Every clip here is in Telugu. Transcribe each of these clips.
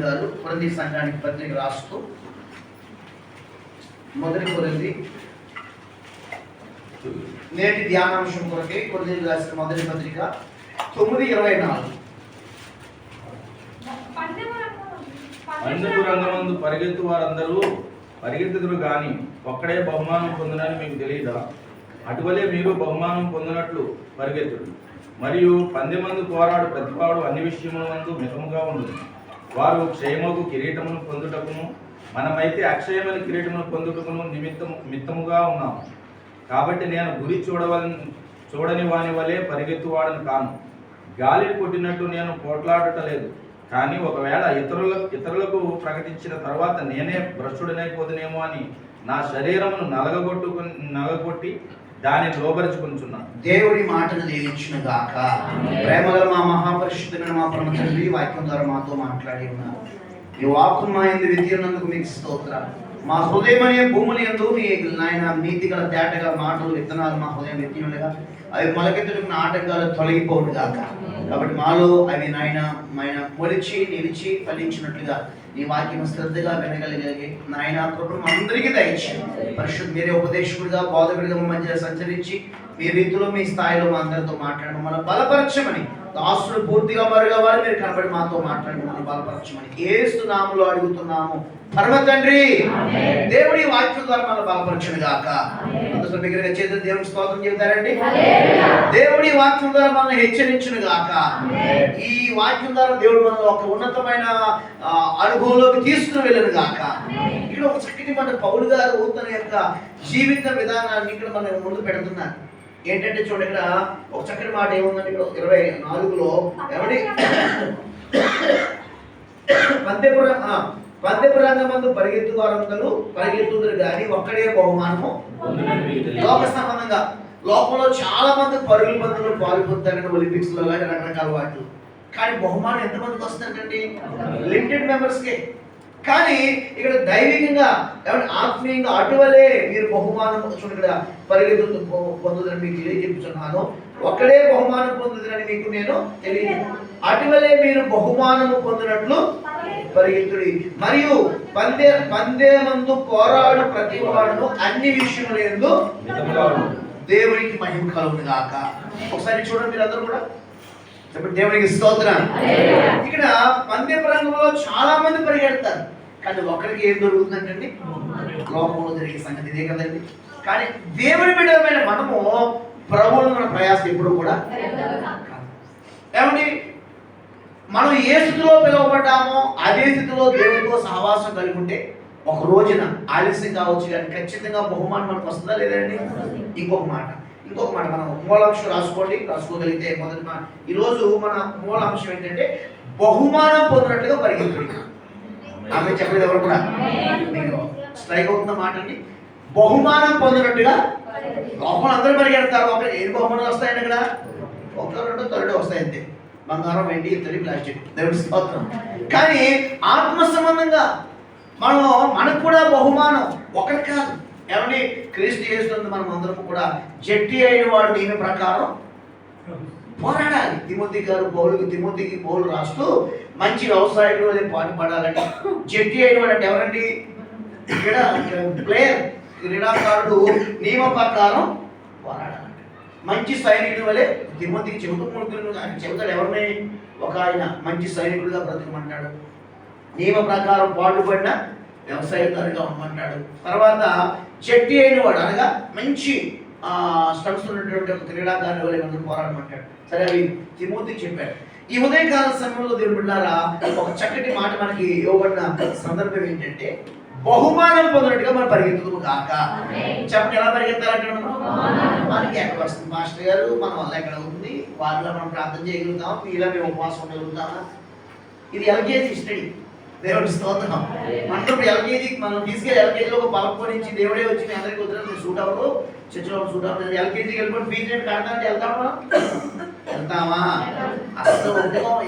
గారు కొరింథీ సంఘానికి పత్రిక రాస్తూ, మొదటి కొరింథీ నేటి ధ్యానాంశం కొరకే కొరింథీయులకు రాసిన మొదటి పత్రిక 9:24. పందెపు రంగమందు పరిగెత్తు వారందరూ పరిగెత్తుదురు గాని ఒక్కడే బహుమానం పొందునని మీకు తెలియదా? అటువలే మీరు బహుమానం పొందినట్లు పరిగెత్తుడు. మరియు పందెమందు పోరాడు ప్రతివాడు అన్ని విషయములందు మితముగా ఉండును. వారు క్షయమగు కిరీటమును పొందుటకును, మనమైతే అక్షయమైన కిరీటమును పొందుటకును మిత్తముగా ఉన్నాము. కాబట్టి నేను గురి చూడని వాని వలె పరిగెత్తువాడని కాను. గాలిని కొట్టినట్టు నేను పోట్లాడటలేదు. కానీ ఒకవేళ ఇతరులకు ప్రకటించిన తర్వాత నేనే భ్రష్టుడనైపోతునేమో అని నా శరీరమును నలగొట్టి దానిని లోబరుచుకుంటున్నాను. దేవుడి మాటను దీవించును గాక. ప్రేమగల మా మహాపరిశుద్ధమైన మా పరమ తండ్రి, వాక్యం ద్వారా మాతో మాట్లాడి ఉన్నారు. ఈ వాక్కు మా యందు విధినందుకు మీకు స్తోత్రాలు. మా హృదయం అనే భూములు యందు మీ నాయన నీతి గల తేటగా మాటలు విత్తనాలు మా హృదయం విత్తినగా అవి మొలకెత్తుకున్న ఆటంకాలు తొలగిపోవును గాక. కాబట్టి మాలో అవి నాయన మొలిచి నిలిచి ఫలించినట్లుగా నీ వాక్యం శ్రద్ధగా వినగలిగే నాయన కృపను అందరికీ దయచేయండి. పరిశుద్ధ మీరే ఉపదేశకుడిగా బోధకుడిగా మధ్య సంచరించి మీ రీతిలో మీ స్థాయిలో మా అందరితో మాట్లాడడం మనం బలపరచమని, దాసులు పూర్తిగా మరుగా వారు మీరు కనబడి మాతో మాట్లాడడం మనం బలపరచమని యేసు నామములో అడుగుతున్నాము పరమ తండ్రి. దేవుడి వాక్యం ద్వారా మనం బలపరచును గాక. అందులో దగ్గరగా చేతులు దేవుని స్తోత్రం చెబుతారండి. దేవుడి వాక్యం ద్వారా మనం హెచ్చరించును గాక. ఈ వాక్యం ద్వారా దేవుడు మనం ఒక ఉన్నతమైన అనుభవంలోకి తీసుకుని వెళ్ళను గాక. ఇక్కడ ఒక చక్కటి మన పౌలు గారు తన యొక్క జీవిత విధానాన్ని ఇక్కడ మనం ముందు పెడుతున్నారు. ఏంటంటే చూడండి, ఇక్కడ ఒక చక్కటి మాట ఏముందంటే, ఇక్కడ 24లో ఏమండి, పందెపు రంగమందు పరిగెత్తు వారందరూ పరిగెత్తుదురు కానీ ఒక్కడే బహుమానము. లోక సంబంధంగా లోకంలో చాలా మంది పరుగుల పందులు పాల్పొందుతారండి, ఒలింపిక్స్ లో కానీ రకరకాల వాటిలో. కానీ బహుమానం ఎంతమందికి వస్తుందండి? లిమిటెడ్ మెంబర్స్కే. కానీ ఇక్కడ దైవికంగా ఆత్మీయంగా అటువలే మీరు బహుమానం చూడండి, ఇక్కడ పరిగెత్తు పొందుదని మీకు తెలియజెప్పుచున్నాను. ఒక్కడే బహుమానం పొందుదని మీకు నేను తెలియదు. అటువలే మీరు బహుమానము పొందినట్లు పరిగెత్తుడి. మరియు పందెమందు పోరాడు ప్రతివాడును అన్ని విషయములందు దేవునికి మహిమ కలుగును గాక. ఒకసారి చూడండి మీరందరూ కూడా చెప్పండి, దేవునికి స్తోత్రం. ఇక్కడ పందెపు రంగంలో చాలా మంది పరిగెడతారు, కానీ ఒకరికి ఏం దొరుకుతుందంటే లోకంలో జరిగే సంగతి ఇదే కదండి. కానీ దేవుని బిడ్డలమైన మనము ప్రభువును మన ప్రయాసం ఎప్పుడు కూడా ఏమండి, మనం ఏ స్థితిలో పిలువబడ్డామో అదే స్థితిలో దేవునితో సహవాసం కలిగి ఉంటే ఒక రోజున ఆలస్యం కావచ్చు కానీ ఖచ్చితంగా బహుమానం మనకు వస్తుందా లేదండి? ఇంకొక మాట మనం మూలాంశం రాసుకోగలిగితే మొదటి మాట ఈరోజు మన మూలాంశం ఏంటంటే బహుమానం పొందినట్లుగా పరిగెత్తుడి. ఆమె చెప్పలేదు ఎవరు కూడా, మీకు స్ట్రైక్ అవుతున్న మాట అండి. బహుమానం పొందినట్టుగా లోపల అందరూ పరిగెడతారు. ఒక ఏ బహుమానాలు వస్తాయండి? ఇక్కడ ఒకటో రెండో థర్డ్ వస్తాయి అంతే, బంగారం, వెండి, ఇతడి, ప్లాస్టిక్. దేవుడి స్తోత్రం. కానీ ఆత్మ సంబంధంగా మనకు కూడా బహుమానం ఒకటి కాదు. ఏమండి, క్రీస్తు యేసునందు మనం అందరం కూడా జట్టి అయిన వాడు నియమ ప్రకారం పోరాడాలి. తిమోతికి పౌలు రాస్తూ మంచి వ్యవసాయంలో పాటుపడాలని. జట్టి అయిన వాడు అంటే ఎవరండి? ఇక్కడ ప్లేయర్, క్రీడాకారుడు నియమ ప్రకారం పోరాడాలి. మంచి సైనికుడి వలె తిమోతికి చెబుతాడు. ఎవరిని? ఒక ఆయన మంచి సైనికుడిగా బ్రతకమంటాడు, నియమ ప్రకారం పాటుపడిన వ్యవసాయదారుగా ఉండమంటాడు. తర్వాత జట్టి అయిన వాడు అనగా మంచి స్టమ్స్ ఉన్నటువంటి ఒక క్రీడాకారుని వలె మనం పోరాడమంటాడు. సరే, అవి తిమోతికి చెప్పాడు. ఈ ఉదయకాల సమయంలో దేవుని బిడ్డలారా ఒక చక్కటి మాట మనకి ఇవ్వబడిన సందర్భం ఏంటంటే బహుమానం పొందినట్టుగా మనం పరిగెత్తుకు కాక. చెప్పండి, ఎలా పరిగెత్తాలంటే మనకి ఎక్కడ వస్తుంది మాస్టర్ గారు, మన వల్ల ఎక్కడ ఉంది, వారిలో మనం ప్రార్థన చేయగలుగుతామా, మీలా మేము ఉపవాసం ఉండగలుగుతామా? ఇది ఎల్కేజీ స్టడీ. దేవుడి స్తోత్రం. అంటే ఎల్కేజీ మనం తీసుకెళ్ళి ఎల్కేజీలో ఒక బలప నుంచి దేవుడే వచ్చి మీ అందరికీ వద్దు సూట్ అవ్వరు, చర్చలో సూట్ అవ్వరు. ఎల్కేజీకి వెళ్ళిపోయి ఫీజు రేట్ కడతానంటే వెళ్తామా? అసలు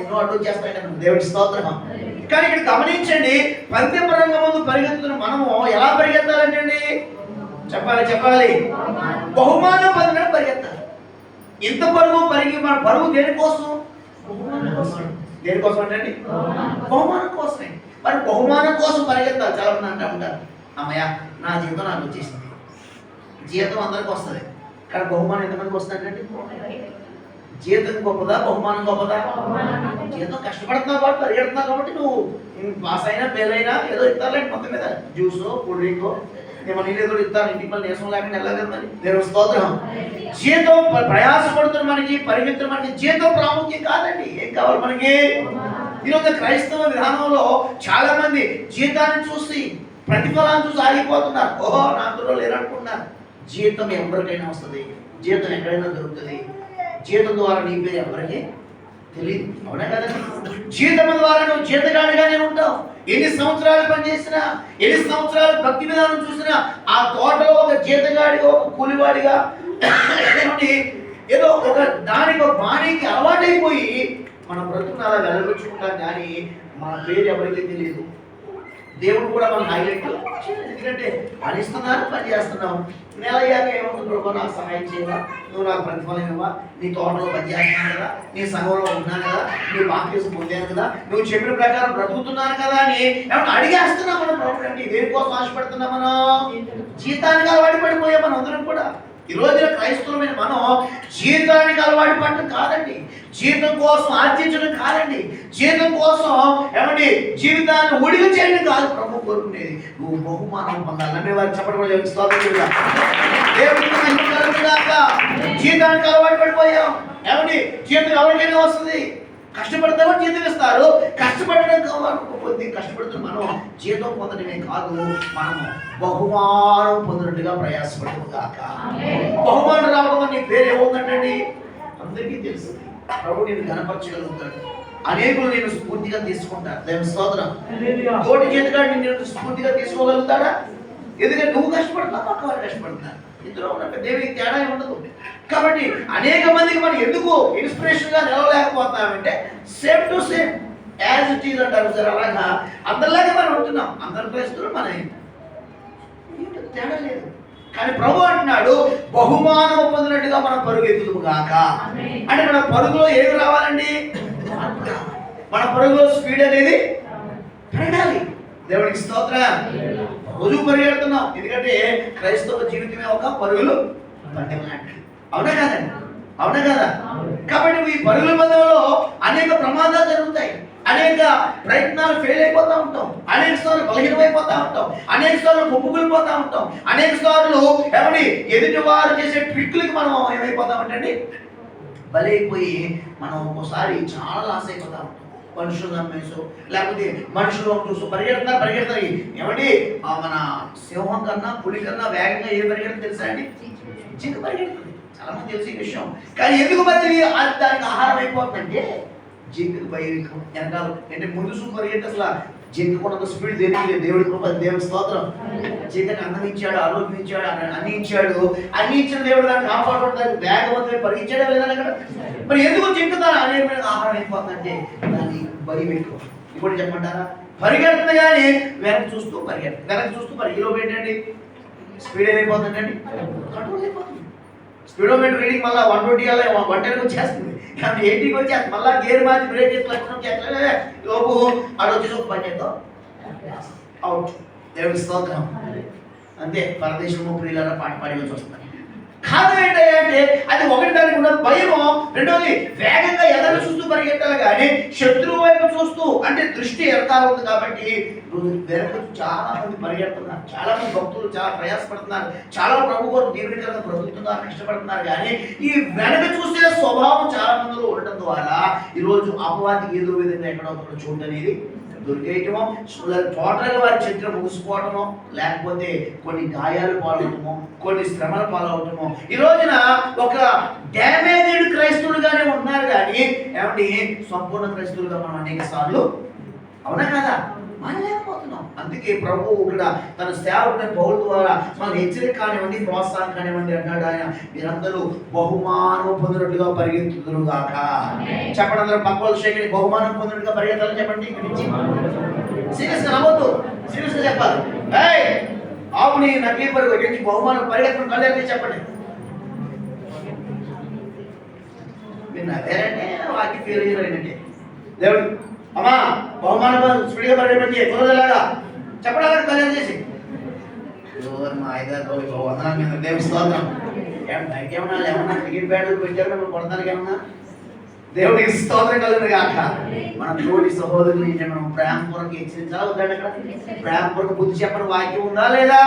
ఎన్నో అడ్డు చేస్తాయి. దేవుడి స్తోత్రం. కానీ ఇక్కడ గమనించండి, పందెపు రంగమందు పరిగెత్తుతున్న మనము ఎలా పరిగెత్తాలంటండి? చెప్పాలి బహుమానం పొందినట్టు పరిగెత్తాలి. ఇంత పరుగు మన పరుగు దేనికోసం? దేనికోసం అంటే బహుమానం కోసమే. కోసం పరిగెత్తాలి. చాలా మంది అంటూ ఉంటారు, అమ్మయ్య నా జీతం నాకు వచ్చేసింది. జీతం అందరికి వస్తుంది, కానీ బహుమానం ఎంతమందికి వస్తుందంటే? జీతం గొప్పదా బహుమానం గొప్పదా? జీతం కష్టపడుతున్నావు కాబట్టి పరిగెడుతున్నావు కాబట్టి నువ్వు పాస్ అయినా ఫెయిల్ అయినా ఏదో ఇస్తారులేండి, మొత్తం మీద జ్యూసో కూల్ డ్రింకో ఏమో నీళ్ళు ఏదో ఇస్తాను, ఇంటికి మళ్ళీ నేసం లేకుండా వెళ్ళలేదు మరి. దేవుని స్తోత్రం. జీతం ప్రయాసపడుతున్న మనకి, పరిగెత్తున్న మనకి జీతం ప్రాముఖ్యం కాదండి. ఏం కావాలి మనకి? ఈరోజు క్రైస్తవ విధానంలో చాలా మంది జీతాన్ని చూసి, ప్రతిఫలాన్ని చూసి ఆగిపోతున్నారు. ఓహో నా అందులో లేరనుకుంటున్నారు. జీతం ఎవరికైనా వస్తుంది, జీతం ఎక్కడైనా దొరుకుతుంది. జీతం ద్వారా నీ పేరు ఎవరికి తెలియదు, అవునా కదండి? జీతం ద్వారా నువ్వు జీతగాడిగానే ఉంటావు. ఎన్ని సంవత్సరాలు పనిచేసినా, ఎన్ని సంవత్సరాలు భక్తి విధానం చూసినా, ఆ తోటలో ఒక జీతగాడిగా, ఒక కూలివాడిగా ఏదో ఒక దానికి ఒక బాణీకి అలవాటైపోయి మన బ్రతుకుని అలా వెలగొచ్చుకుంటాం, కానీ మన పేరు ఎవరికి తెలియదు. దేవుడు కూడా మనం హైలైట్, ఎందుకంటే పనిస్తున్నాను, పని చేస్తున్నాం. నెల అయ్యాక ఏమవుతుంది? నాకు సహాయం చేయవా, నువ్వు నాకు ప్రతిఫలం ఇవ్వా, నీ తోటలో పని చేస్తున్నాను కదా, నీ సంఘంలో ఉన్నాను కదా, నీ బాప్తిసం పొందాను కదా, నువ్వు చెప్పిన ప్రకారం బ్రతుకుతున్నాను కదా అని ఏమన్నా అడిగేస్తున్నాం మనం. ప్రభుత్వం అంటే దేనికోసం ఆశపడుతున్నాం? మనం జీతానికి అలవాటు పడిపోయాం మనం అందరం కూడా. ఈ రోజున క్రైస్తవులమైన మనం జీతానికి అలవాటు పడటం కాదండి, జీతం కోసం ఆర్జించడం కాదండి, జీతం కోసం ఏమండి జీవితాన్ని ఒడిగా చేయడం కాదు ప్రభు కోరుకునేది. నువ్వు బహుమానం పొందాలి. నమ్మే వారికి చెప్పడం జీతానికి అలవాటు పడిపోయాం. ఏమండి జీతం ఎవరికైనా వస్తుంది, కష్టపడతామో జీతం ఇస్తారు. కష్టపడడం కావాలి, కష్టపడుతున్న మనం జీతం పొందడమే కాదు, మనము బహుమానం పొందినట్టుగా ప్రయాసపడము కాక. బహుమానం రావడం నీ పేరు ఏమవుతుందండి? అందరికీ తెలుసు. ప్రభు నేను గణపరచగలుగుతాడు, అనేకులు నేను స్ఫూర్తిగా తీసుకుంటాను. దేవుని స్తోత్రం. తోటి చేతిగాడు నేను స్ఫూర్తిగా తీసుకోగలుగుతాడా? ఎందుకంటే నువ్వు కష్టపడుతున్నావు, పక్క వారు కష్టపడుతున్నారు, ఇందులో ఉన్న దేవునికి తేడా ఉండదు. కాబట్టి అనేక మందికి మనం ఎందుకు ఇన్స్పిరేషన్ గా నిలవలేకపోతున్నామంటే same to same as it is అంటారు సార్. అలాగా అందరిలాగే మనం ఉంటున్నాం, అందరి క్రైస్తవులు మన తేడా లేదు. కానీ ప్రభు అంటున్నాడు బహుమానం పొందినట్టుగా మనం పరుగెత్తుదుము గాక. అంటే మన పరుగులో ఏమి రావాలండి? మన పరుగులో స్పీడ్ అనేది పెరగాలి. దేవుడికి స్తోత్రం. రోజు పరిగెడుతున్నాం, ఎందుకంటే క్రైస్తవ జీవితమే ఒక పరుగులు పందెం లాంటిది, అవునా కాదండి? అవునా కదా? కాబట్టి ఈ పరుగుల పందెంలో అనేక ప్రమాదాలు జరుగుతాయి, అనేక ప్రయత్నాలు ఫెయిల్ అయిపోతూ ఉంటాం, అనేక సార్లు బలహీనమైపోతూ ఉంటాం, అనేక సార్లు కుప్పకూలిపోతూ ఉంటాం, అనేక సార్లు ఏమని ఎదుటి వారు చేసే ట్రిక్లకి మనం ఏమైపోతామంటే బలైపోయి మనం ఒక్కోసారి చాలా లాస్ అయిపోతా ఉంటాం. మనుషులు నమ్మేసు, లేకపోతే మనుషులు చూస్తూ పరిగెడతారు. ఏమండి మన సింహం కన్నా పులి కన్నా వేగంగా ఏ పరిగెడతా తెలుసా అండి? జింక పరిగెడుతుంది. చాలా మంది తెలిసి విషయం, కానీ ఎందుకు మరి దానికి ఆహారం అయిపోతుందంటే జింకకు భయం వెనకాల. అంటే ముందు చూపు పరిగెడితే అసలు జింకకున్నంత స్పీడ్ తెలియలేదు. దేవుడి కృప, దేవుడి స్తోత్రం. జింకకి అన్నం ఇచ్చాడు, ఆరోగ్యం ఇచ్చాడు, అన్ని ఇచ్చాడు. అన్ని ఇచ్చిన దేవుడు దాన్ని కాపాడుకోవడానికి వేగవంతమే పరిగెచ్చాడా లేదా అక్కడ? మరి ఎందుకు జింక అనేక ఆహారం అయిపోతుందంటే దాన్ని భయం ఎక్కువ. ఇప్పుడు చెప్పమంటారా? పరిగెడుతుంది కానీ వెనక్కి చూస్తూ పరిగెడుతుంది. ఈలో ఏంటండి స్పీడ్ ఏమైపోతుందండి? కంట్రోల్ అయిపోతుంది. స్పీడోమీటర్ రీడింగ్ మళ్ళీ 120 110 వచ్చేస్తుంది, కానీ 80కి వచ్చేస్తుంది. మళ్ళీ గేర్ మార్చి బ్రేక్ చేసి లక్షణం లోపు అది వచ్చేసి ఒక పని చేద్దాం, అవుట్. దేవుడి స్తోత్రం. అంతే. పరదేశము ప్రియులారా పాట పాడి వచ్చి వస్తుంది. కాదు ఏంటంటే అది ఒకటి, దానికి ఉన్న భయము. రెండోది వేగంగా ఎదరు చూస్తూ పరిగెట్టాలి, కానీ శత్రువు వైపు చూస్తూ, అంటే దృష్టి ఎరకాల ఉంది. కాబట్టి వెనక చాలా మంది పరిగెడుతున్నారు, చాలా మంది భక్తులు చాలా ప్రయాసపడుతున్నారు, చాలా ప్రభు గారు దేవుడికరంగా బ్రతుకుతున్నారు, కష్టపడుతున్నారు. కానీ ఈ వెనక చూసే స్వభావం చాలా మందిలో ఉండటం ద్వారా ఈరోజు అపవాదికి ఏదో విధంగా ఎక్కడో ఒకటి చోటు అనేది దొరికేయటమో, టోటల్గా వారి చరిత్ర ముగిసిపోవటమో, లేకపోతే కొన్ని గాయాలు పాలవటమో, కొన్ని శ్రమల పాలవటమో. ఈ రోజున ఒక డ్యామేజ్డ్ క్రైస్తవులుగానే ఉన్నారు, కానీ ఏమంటే సంపూర్ణ క్రైస్తవులుగా మనం అనేక సార్లు, అవునా కదా, మానలేకపోతున్నాం. అందుకే ప్రభు ఇక్కడ తన సేవకుని పౌలు ద్వారా మన హెచ్చరిక కానివ్వండి, ప్రోత్సాహం కానివ్వండి అన్నాడు ఆయన, మీరందరూ బహుమానం పొందినట్టుగా పరిగెత్తుదురు గాక. చెప్పండి అందరూ పక్క వాళ్ళు షేకండి, బహుమానం పొందినట్టుగా పరిగెత్తాలని చెప్పండి. ఇక్కడి నుంచి సీరియస్ గా నవ్వద్దు, సీరియస్ గా చెప్పాలి. ఆవుని నకిలీ పరుగు ఇక్కడి నుంచి బహుమానం పరిగెత్తడం కళ్ళే చెప్పండి. మీరు నవ్వారంటే వాకి ఫీల్ అయ్యారంటే దేవుడు అమ్మా బహుమానం స్పీడ్గా పరిగెత్తండి, కుదరలాగా చెప్పడానికి కళ్యాణం చేసి మా ఐదారు వందల మీద దేవుని స్తోత్రం. బయట ఏమన్నా క్రికెట్ బ్యాట్ పెట్టారు మనం కొడతానికి ఏమన్నా దేవుడికి స్తోత్రం కలుగును గాక. మన తోటి సహోదరుని మనం ప్రేమపూర్వక హెచ్చరించాలి వద్దండి. అక్కడ ప్రేమపూర్వక బుద్ధి చెప్పని వాక్యం ఉందా లేదా?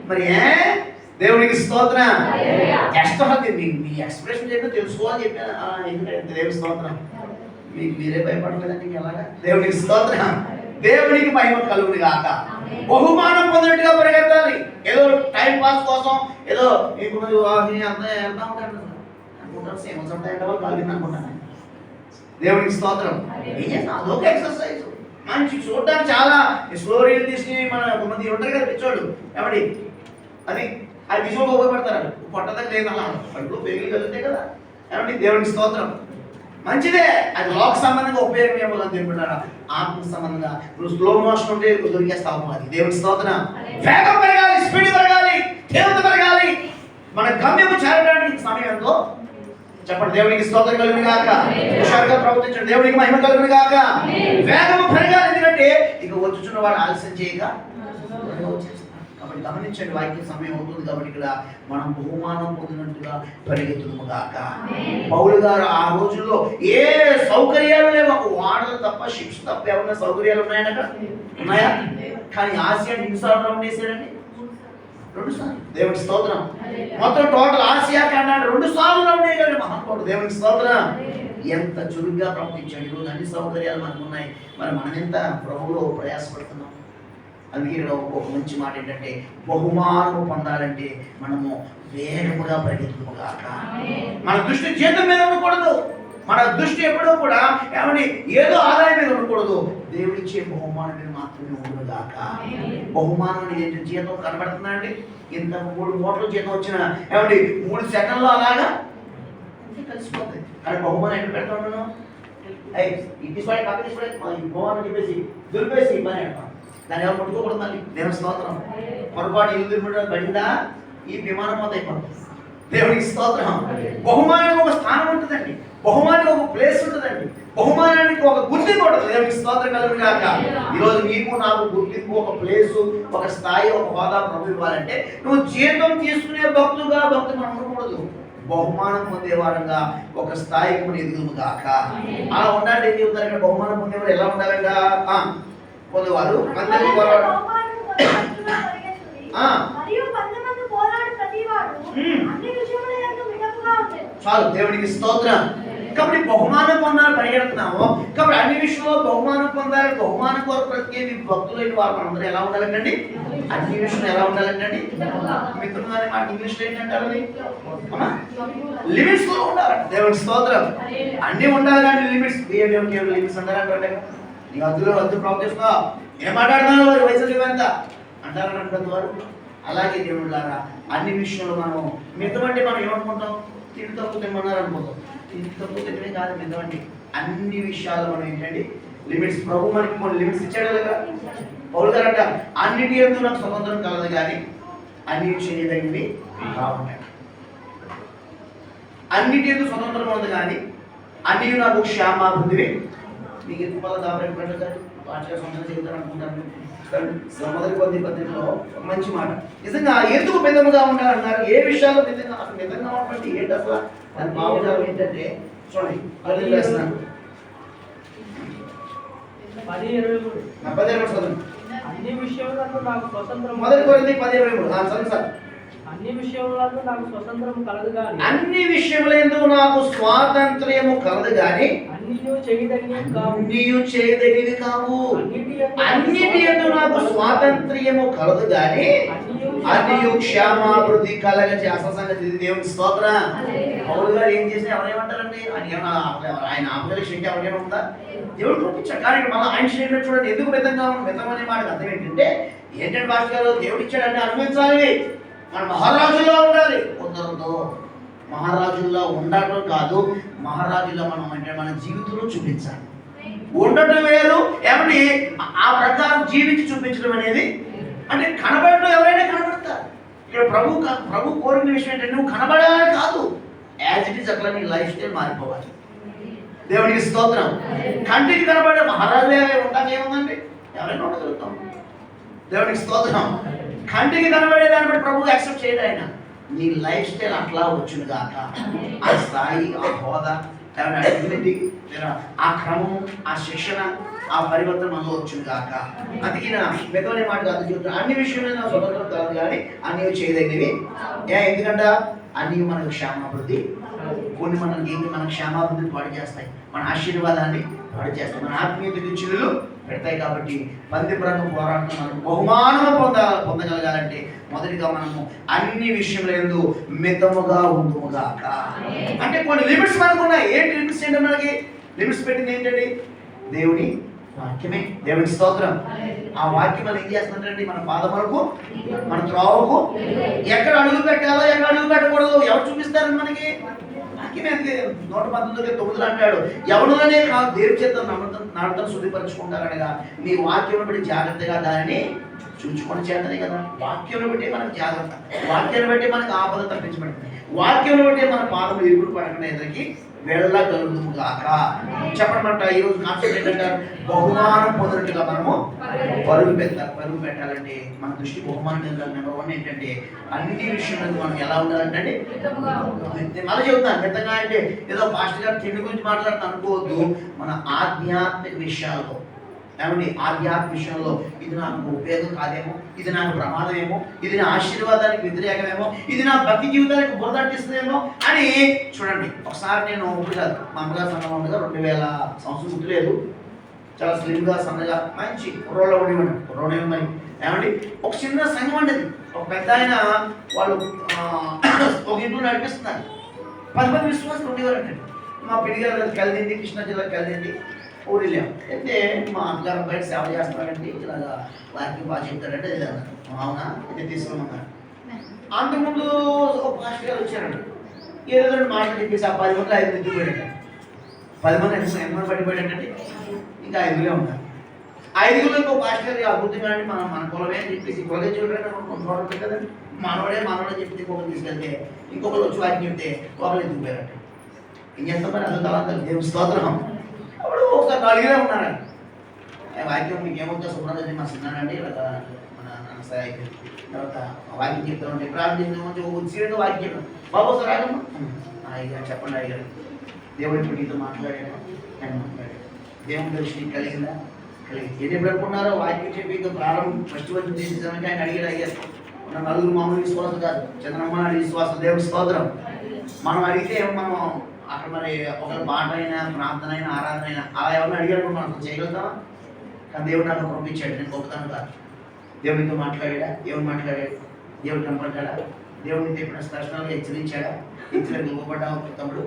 మరి దేవునికి స్తోత్రం. జస్ట్ మీ ఎక్స్ప్రెషన్ చెప్పి తెలుసుకోవాలని చెప్పాను. ఎందుకంటే దేవుని స్తోత్రం. మీకు మీరే భయపడలేదండి ఎలాగా? దేవునికి స్తోత్రం. దేవునికి మహిమ కలుగును గాక. బహుమానం పొందినట్టుగా పరిగెత్తాలి. ఏదో టైం పాస్ కోసం ఏదో ఇప్పుడు అనుకుంటారు సేమస్ ఉంటాయంటే వాళ్ళు కలిగింది అనుకుంటాను. దేవునికి స్తోత్రం. అదొక ఎక్సర్సైజ్. మంచి చూడడానికి చాలా స్లో రీల్ తీసి మన కొంతమంది ఉంటారు కదా పిచ్చోడు ఏమండి అది విజువల్ ఉపయోగపడతారు. పొట్ట దగ్గర ఏదన్నా కడుపు పేగులు కలుగుతాయి కదా ఏమండి. దేవునికి స్తోత్రం. మంచిదే. అది లోక సంబంధంగా ఉపయోగం ఏమోదని తెలుపుకుంటారా? ఆత్మ సంబంధంగా నువ్వు స్లో మోషన్ ఉంటే దొరికేస్తావు. అది దేవుని స్తోత్రం. వేగం పెరగాలి, స్పీడ్ పెరగాలి, తీవ్రత పెరగాలి. మన గమ్యము చేరడానికి సమయం ఎంతో చెప్పండి. దేవునికి స్తోత్రం కలుగును గాక. హుషారుగా ప్రవర్తించండి. దేవునికి మహిమ కలుగును గాక. వేగము పెరగాలి. ఎందుకంటే ఇక వచ్చుచున్న వాడు ఆలస్యం చేయగా కాబట్టి గమనించండి. వాక్య సమయం అవుతుంది కాబట్టి ఇక్కడ మనం బహుమానం పొందినట్టుగా పరిగెత్తుము గాక. పౌలు గారు ఆ రోజుల్లో ఏ సౌకర్యాలు లేవు. ఒక వాడలు తప్ప షిప్స్ తప్ప ఏమన్నా సౌకర్యాలు ఉన్నాయనక ఉన్నాయా? కానీ ఆసియా ఎన్నిసార్లు రౌండ్ వేసాడండి? 2 సార్లు. దేవునికి స్తోత్రం. మొత్తం టోటల్ ఆసియా ఖండాన్ని 2 సార్లు రౌండ్ వేయగలిగిన మహాత్ముడు. దేవునికి స్తోత్రం. ఎంత చురుగ్గా ప్రవర్తించాడు. ఈరోజు అన్ని సౌకర్యాలు మనకు ఉన్నాయి. మరి మనం ఎంత ప్రభువులో ప్రయాసపడుతున్నాం. అందుకే ఒక మంచి మాట ఏంటంటే బహుమానము పొందాలంటే మనము వేగముగా పరిగెత్తుము గాక. మన దృష్టి జీతం మీద ఉండకూడదు. మన దృష్టి ఎప్పుడూ కూడా ఏమని ఏదో ఆదాయం మీద ఉండకూడదు. దేవుడిచ్చే బహుమానం మీద మాత్రమే ఉండదు గాక. బహుమానం ఏంటి? జీతం కనబడుతుందండి. ఇంత 3 మూటలు జీతం వచ్చిన ఏమండి 3 సెకండ్లో అలాగా కలిసిపోతుంది. కానీ బహుమానం ఎక్కడ పెడతా ఉన్నాను? ఇది తీసుకోవాలి పక్క తీసుకోవాలి ఈ బహుమానం చెప్పేసి దులిపేసి పని అంటాం. దాన్ని ఎవరు పట్టుకోకూడదు. మళ్ళీ దేవుని స్తోత్రం. పొరపాటు ఇల్లు దిగుబడి పడిందా ఈ విమానం మొత్తం అయిపోతుంది. దేవునికి స్తోత్రం. బహుమానానికి ఒక స్థానం ఉంటుందండి. బహుమానానికి ఒక ప్లేస్ ఉంటుందండి. బహుమానానికి ఒక గుర్తింపు ఉంటుంది. దేవునికి స్తోత్రం కలుగును గాక. ఈరోజు నీకు నాకు గుర్తింపు, ఒక ప్లేసు, ఒక స్థాయి, ఒక హోదా ప్రభు ఇవ్వాలంటే నువ్వు జీతం తీసుకునే భక్తులు మనం ఉండకూడదు. బహుమానం పొందేవారంగా ఒక స్థాయికి మనం ఎదుగుము గాక. అలా ఉండాలంటే ఏం చెబుతారు ఇక్కడ? బహుమానం పొందేవారు ఎలా ఉండాలంట? పొందేవారు అందరికీ పోరాడు. చాలు. దేవునికి స్తోత్రం. కాబట్టి బహుమానం పొందాలని పరిగెడుతున్నాము. కాబట్టి అన్ని విషయంలో బహుమానం పొందాలి. బహుమానం కొరకు ప్రతి భక్తులైన వారు మనందరూ ఎలా ఉండాలంటండి? అన్ని విషయంలో ఎలా ఉండాలంటండి? మిత్రులు కానీ మాట ఇంగ్లీష్లో ఏంటంటారు? లిమిట్స్ లో ఉండాలంట. దేవునికి స్తోత్రం. అన్ని ఉండాలి కానీ లిమిట్స్ లిమిట్స్ ఉండాలంటే నీకు అద్దు ప్రాబ్లం చేస్తున్నావు ఏం మాట్లాడుతున్నావు వారి వయసు ఇవంతా అంటారని వారు. అలాగే దేవుళ్ళారా అన్ని విషయంలో మనం మితమంటే మనం ఏమనుకుంటాం? తిండి తక్కువ తిమ్మన్నారు అనుకుంటాం. తిండి తక్కువ తినమే కాదు మితమండి. అన్ని విషయాలు మనం ఏంటండి లిమిట్స్. ప్రభు మనకి కొన్ని లిమిట్స్ ఇచ్చాడు కదా. పౌలు గారు అంట అన్నిటి యందు నాకు స్వతంత్రం కలదు కానీ అన్ని చేయదగినవి కావున్నాయి. అన్నిటి యందు స్వతంత్రం ఉంది కానీ అన్ని నాకు క్షేమాభివృద్ధివి. మీకు ఎక్కువ దాబెట్టుకుంటారు పాఠశాల సంవత్సరం చెబుతారు అనుకుంటారు. మొదటి కొద్ది పద్ధతిలో మంచి మాట. నిజంగా ఎందుకు మితముగా ఉండాలన్నారు? ఏ విషయాల్లో నిజంగా అసలు మితంగా ఉన్నటువంటి ఏంటి అసలు దాని భావజాలం ఏంటంటే చూడండి. 10:23 చదువు. అన్ని విషయములందు నాకు స్వతంత్రం. మొదటి కొరింథీ 10:23 చదువు సార్. అన్ని విషయములందు నాకు స్వతంత్రం కలదు గాని అన్ని విషయములందు నాకు స్వాతంత్ర్యము కలదు గాని అన్నియు చేయదగినవి కావు. అన్నియు చేయదగినవి కావు. అన్నిటి యందు నాకు స్వాతంత్ర్యము కలదు గాని అన్నియు క్షేమాభివృద్ధి కలగచే. అసలు సంగతి ఇది. దేవుని స్తోత్రం. పౌలు గారు ఏం చేసినా ఎవరేమంటారండి? ఆయన ఆపదల శక్తి ఎవరికైనా ఉందా? దేవుడు పంపించాడు. కానీ మళ్ళీ ఆయన స్టేట్మెంట్ చూడండి. ఎందుకు మితంగా మితం అనే మాట అర్థం ఏంటంటే భాస్కర్ గారు దేవుడు ఇచ్చాడంటే అనుభవించాలి. మన మహారాజుల్లో ఉండాలి. కుదరదు. మహారాజుల్లో ఉండటం కాదు, మహారాజుల్లో మనం అంటే మన జీవితంలో చూపించాలి. ఉండటం వేరు, ఏమంటే ఆ ప్రకారం జీవించి చూపించడం అనేది అంటే కనబడటం. ఎవరైనా కనబడతారు. ఇక్కడ ప్రభు కోరిన విషయం ఏంటంటే నువ్వు కనబడాలని కాదు, యాజ్ ఇట్ ఈస్ అట్లా నీ లైఫ్ స్టైల్ మారిపోవాలి. దేవునికి స్తోత్రం. కంటికి కనబడే మహారాజు ఉంటాక ఏముందండి? ఎవరైనా ఉండగలుగుతాం. దేవునికి స్తోత్రం. కంటికి కనబడే దాన్ని బట్టి ప్రభువు యాక్సెప్ట్ చేయడు ఆయన. నీ లైఫ్ స్టైల్ అట్లా వచ్చును గాక. ఆ స్థాయి, ఆ హోదా, డిగ్నిటీ, ఆ క్రమము, ఆ శిక్షణ, ఆ పరివర్తన మనలో వచ్చును గాక. అందుకే నా మిగతానే మాట కాదు చెప్తాను, అన్ని విషయంలో నా స్వతంత్రం కాదు కానీ అన్ని చేయదగినవి. ఎందుకంటే అన్ని మనకు క్షేమాభివృద్ధి, కొన్ని మనకు క్షేమాభివృద్ధిని పాడు చేస్తాయి, మన ఆశీర్వాదాన్ని పాడు చేస్తాయి, మన ఆత్మీయతకు చిల్లులు పెడతాయి. కాబట్టి పందిపరంగా పోరాటం మనం బహుమానం పొందగలగాలంటే మొదటిగా మనము అన్ని విషయంలో మితముగా ఉందుముగాక. అంటే కొన్ని లిమిట్స్ మనకు ఉన్నాయి. ఏంటి లిమిట్స్? ఏంటంటే మనకి లిమిట్స్ పెట్టింది ఏంటండి? దేవుని వాక్యమే. దేవుని స్తోత్రం. ఆ వాక్యం మనం ఏం చేస్తుందండి? మన పాదములకు, మన త్రోవకు ఎక్కడ అడుగు పెట్టాలో ఎక్కడ అడుగు పెట్టకూడదు ఎవరు చూపిస్తారు మనకి? వాక్యమే. అందుకే 119:9 అంటాడు, ఎవరిలోనే కాదు దేవుని చేత నడతను శుద్ధిపరచుకుంటారనగా మీ వాక్యం బట్టి జాగ్రత్తగా దానిని చూచుకొని చేతనే కదా. వాక్యం బట్టి మనకు జాగ్రత్త, వాక్యాన్ని బట్టి మనకు ఆపద తప్పించబడుతుంది, వాక్యం బట్టి మన పాదములు ఇరుకుడు పడకుండా ఎదురికి వెళ్ళగలుగుగాక. చెప్పనమాట ఈరోజు కాన్సెప్ట్ ఏంటంటే బహుమానం పొందినట్టుగా మనము పరుగు పెట్టాలంటే మన దృష్టి బహుమానం నెంబర్ 1 ఏంటంటే అన్ని విషయంలో మనం ఎలా ఉండాలంటే మళ్ళీ చెబుతాను మితంగా. అంటే ఏదో పాస్టర్ గారు తిండి గురించి మాట్లాడుతూ అనుకోవద్దు. మన ఆధ్యాత్మిక విషయాల్లో ఏమండి, ఆధ్యాత్మిక విషయంలో ఇది నాకు ఉపయోగం కాదేమో, ఇది నాకు ప్రమాదమేమో, ఇది నా ఆశీర్వాదానికి వ్యతిరేకమేమో, ఇది నా భక్తి జీవితానికి బురదట్టిస్తుందేమో అని చూడండి. ఒకసారి నేను ఇప్పుడు కాదు, మా అమ్మగారు సన్నగా ఉండగా 2000 సంవత్సరం గుర్తులేదు, చాలా స్లిమ్గా సన్నగా మంచి కుర్రోళ్ళ ఉండేవాడు. కుర్రోడే ఉన్నాయి ఏమండి. ఒక చిన్న సంఘం ఉండేది. ఒక పెద్ద ఆయన వాళ్ళు ఒక ఇంట్లో నడిపిస్తున్నారు. 10 విశ్వాసం ఉండేవారండి. మా పిడిగారు కలిదింది, కృష్ణా జిల్లా కలిదింది ఊరిలేం. అయితే మా అమ్మగారు బయట సేవ చేస్తున్నారంటే ఇలాగా వారికి బాగా చెప్తారంటే అవునా అయితే తీసుకున్నాను. అంతకుముందు ఒక పాస్టర్ గారు వచ్చారండి. ఏదో మాటలు చెప్పేసి ఆ 10 మంది 5 ఎత్తిపోయాడు. 10 మంది ఎంతమంది పట్టిపోయాడంటే ఇంకా 5 ఉన్నారు. 5 ఇంకో పాస్టర్ గారు అద్భుతంగా అండి మన కులమే అని చెప్పేసి కులగే చూడండి కొంత కదండి. మనోడే చెప్తే ఇంకొకరు తీసుకెళ్తే ఇంకొకరు వచ్చి వారికి చెప్తే ఒకరు ఎత్తిపోయారంట. ఏం చేస్తాం మరి? అదంతా దేవుని స్తోత్రం. అప్పుడు ఒకసారి 4 ఉన్నారండి. వాక్యం మీకు ఏమవుతుందో శుభ్రంగా మా సిన్నానండి ఇలా మన సరే అయిపోయింది. తర్వాత వాక్యం చెప్తా ఉంటే ప్రార్థన వచ్చి వాక్యం చెప్పాను. బాబు సార్ రాగమ్మా అయ్యారు చెప్పండి అయ్యారు. దేవుడు ఇప్పుడు నీతో మాట్లాడాను, ఆయన మాట్లాడాడు. దేవుని దృష్టి కలిగిందా? కలిగింది. ఎప్పుడు అనుకున్నారో వాక్యం చెప్పి ప్రారంభం ఫస్ట్ వచ్చి తీసేసామని ఆయన అడిగాడు. అయ్యారు మన నలుగురు మామూలు విశ్వాసం కాదు, చంద్రమ్మ నాయుడు విశ్వాసం. దేవుడి స్తోత్రం. మనం అడిగితే మనం అక్కడ మరి ఒకరి పాట అయినా, ప్రార్థన అయినా, ఆరాధన అయినా అలా ఎవరిని అడిగారు మనం చేయగలుగుతామా? కానీ దేవుడు నాకు పంపించాడు. నేను గొప్పతనం కాదు. దేవుడితో మాట్లాడా? దేవుడు మాట్లాడాడు. దేవుడు కనపడ్డా? దేవుడిని ఎప్పుడైనా స్పష్టంగా హెచ్చరించాడా? హెచ్చరిక ఇవ్వబడ్డావు తమ్ముడు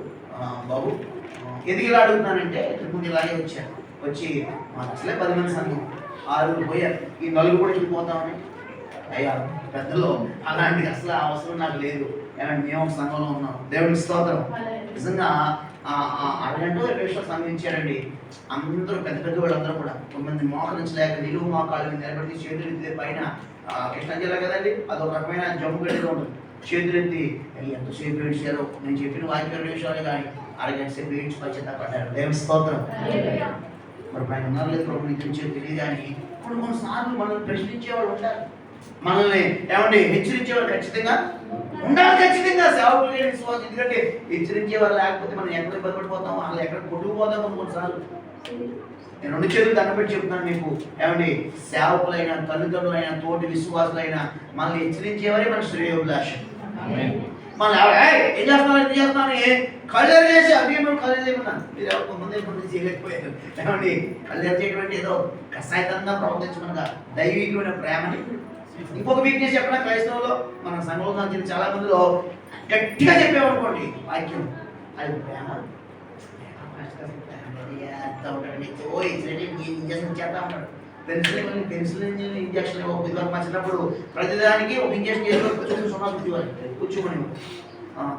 బాబు ఎదిగిలా అడుగుతున్నానంటే ముందు ఇలాగే వచ్చాడు. వచ్చి అసలే 10 మంది సంఘం 6 పోయారు. ఈ 4 కూడా వెళ్ళిపోతామని అయ్యా పెద్దలో అలాంటి అసలు అవసరం నాకు లేదు. ఏమంటే మేము ఒక సంఘంలో ఉన్నాం. దేవుడికి స్తోత్రం. నిజంగా 6 గంటలు 20 నిమిషాలు సంఘం ఇచ్చారండి. అందరూ పెద్ద వాళ్ళందరూ కూడా 9 మోకరించలేక నిలువు మోకాళ్ళ మీద నిలబడి చేతులు ఎత్తే పైన కృష్ణా జిల్లా కదండి, అదొక రకమైన జమ్ము గడిలో ఉంటుంది. చేతులు ఎత్తి ఎంతసేపు ఏడ్చారో. నేను చెప్పిన వాక్యం 2 నిమిషాలు కానీ 6 గంటల సేపు ఏడ్చి పశ్చాత్తాపడ్డారు. దేవుని స్తోత్రం. మరి పైన ఉన్నారు లేదు ప్రభు నీకు తెలియదు. కానీ కొన్నిసార్లు మనల్ని ప్రశ్నించేవాళ్ళు ఉంటారు, మనల్ని ఏమంటే హెచ్చరించేవాళ్ళు ఖచ్చితంగా ఉండాలి. ఖచ్చితంగా సేవకులు విశ్వాసం. ఎందుకంటే హెచ్చరించేవారు లేకపోతే మనం ఎక్కడ ఇబ్బందిపడిపోతాం, వాళ్ళు ఎక్కడ కొట్టుకుపోతాం కొన్నిసార్లు. నేను 2 చేతులు దండం పెట్టి చెప్తున్నాను మీకు, ఏమండి సేవకులైన, తల్లిదండ్రులైన, తోటి విశ్వాసులైన మనల్ని హెచ్చరించేవారే మన శ్రేయోభిలాష. మన ఏం చేస్తున్నాను కళ్ళు చేసి అవి మనం కళ్ళు చేయమన్నాను. మీరు ఎవరు కొంతమంది ఎప్పుడు చేయలేకపోయారు. ఏమండి కళ్ళు చేయటువంటి ఏదో కసాయితంగా ప్రవర్తించమనగా దైవికమైన ప్రేమని. ఇంకొక వీక్నెస్ చెప్పిన క్రైస్తవులో మన సంఘంలో నాకు చాలా మందిలో గట్టిగా చెప్పేమనుకోండి వాక్యం, అది ప్రేమ ఇంజక్షన్ చేస్తా ఉంటాడు. పెన్సిలిన్ ఇంజక్షన్ ఇవ్వకపోతే మా చిన్నప్పుడు ప్రతిదానికి ఒక ఇంజక్షన్ చేసుకొని సున్నా కూర్చోమని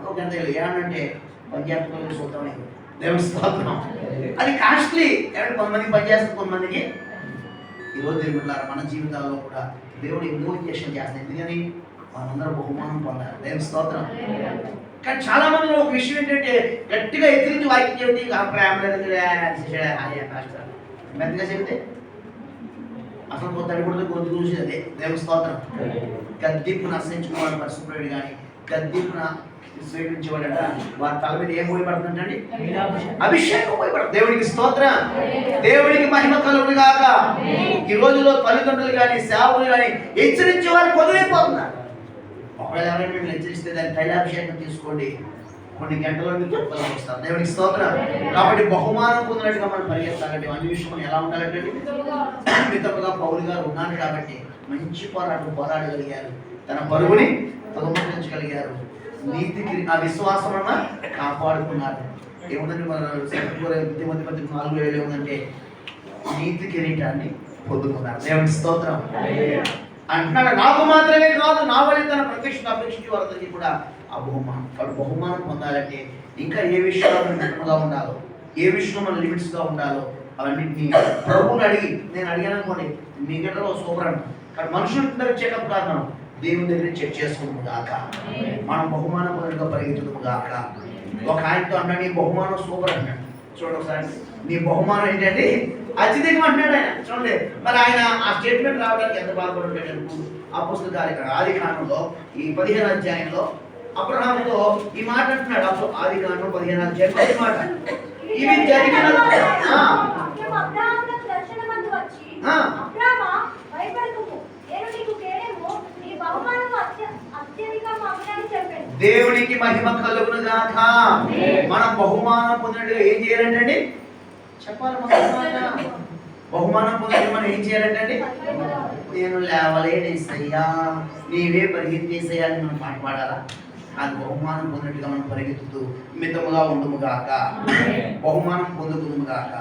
ఒక గంట ఏమనంటే పనిచేస్తున్న చూద్దామని. దేవుని స్తోత్రం. అది కాస్ట్లీ. కొంతమందికి పనిచేస్తుంది, కొంతమందికి. ఈరోజు దేవుడు మన జీవితాల్లో కూడా దేవుడు ఎన్నో ఇంజక్షన్ చేస్తాడు. ఎందుకని మనందరూ బహుమానం పొందాలి. దేవుని స్తోత్రం. కానీ చాలా మంది ఒక విషయం ఏంటంటే గట్టిగా ఎత్తిరించి వాక్యం చెబితే ప్రేమ లేదు మెత్తగా చెబితే అసలు కొంత అడిగొడితే గొంతు చూసి అదే దేవుని స్తోత్రం. గద్దింపును అసహించుకున్నవాడు పరిశుభ్రుడు కానీ గద్దింపున స్వీకరించేవాడట వారి తల మీద ఏం పోయబడుతుందండి? అభిషేకం పోయబడుతుంది. దేవునికి స్తోత్రం, దేవునికి మహిమ కలుగును గాక. ఈ రోజుల్లో తల్లిదండ్రులు కానీ సేవకులు కానీ హెచ్చరించే వారు పొందలేకపోతున్నారు. ఒకవేళ ఎవరైనా మిమ్మల్ని హెచ్చరిస్తే దాని తైలాభిషేకం తీసుకోండి, కొన్ని గంటల్లో మీరు తృప్తిగా వస్తారు. దేవునికి స్తోత్రం. కాబట్టి బహుమానం పొందినట్టుగా మనం పరిగెత్తాలంటే అన్ని విషయం ఎలా ఉండాలంటే మితముగా పౌలు గారు ఉన్నారు కాబట్టి మంచి పోరాడగలిగారు, తన పరుగుని పగమర్పించగలిగారు, నీతికి ఆ విశ్వాసం కాపాడుకున్నారు. ఏముందంటే మన 4:7 ఏముందంటే నీతి కిరీటాన్ని పొందుకున్నారు. దేవునికి స్తోత్రం. అంటున్నాడు నాకు మాత్రమే కాదు నా వల్ల తన ప్రత్యక్ష అపేక్షించే వారందరికీ కూడా ఆ బహుమానం పొందాలంటే ఇంకా ఏ విషయంలో మనం మితంగా ఉండాలో, ఏ విషయంలో మన లిమిట్స్గా ఉండాలో అవన్నింటినీ ప్రభువుని అడిగి, నేను అడిగాను అనుకోండి మీ గంటలో సూపర్ అంట, కానీ మనుషుల చెకప్ కాదు, మనం దేవుని దగ్గర చెక్ చేసుకుందాము గాక, మనం బహుమానం పొందగా పరిగెత్తుదాము గాక. ఒక ఆయనతో అన్నాడు నీ బహుమానం సూపర్ అన్నాడు. చూడండి ఒకసారి, నీ బహుమానం ఏంటంటే అత్యధికం అంటున్నాడు ఆయన. చూడండి మరి ఆయన ఆ స్టేట్మెంట్ రావడానికి ఎంత బాధపడుతున్నాడు. అపోస్తల కార్యక్రమం ఆదికాండంలో ఈ 15వ అధ్యాయంలో అబ్రహాముతో ఈ మాట అంటున్నాడు. అప్పుడు ఆదికాండం 15వ అధ్యాయం ఈ మాట, ఇవి జరిగిన దేవునికి మహిమ కలుగును గాక. మనం బహుమానం పొందినట్టుగా ఏం చేయాలంటే చెప్పాలి. బహుమానం పొందినట్టు మనం ఏం చేయాలంటే నేను లేవలేనేసయ్యా నీవే పరిగెత్తేసయ్యా అని మనం పాట పాడాలా? అది బహుమానం పొందినట్టుగా మనం పరిగెత్తుతూ మితముగా ఉండుము గాక, బహుమానం పొందుకుందుము గాక.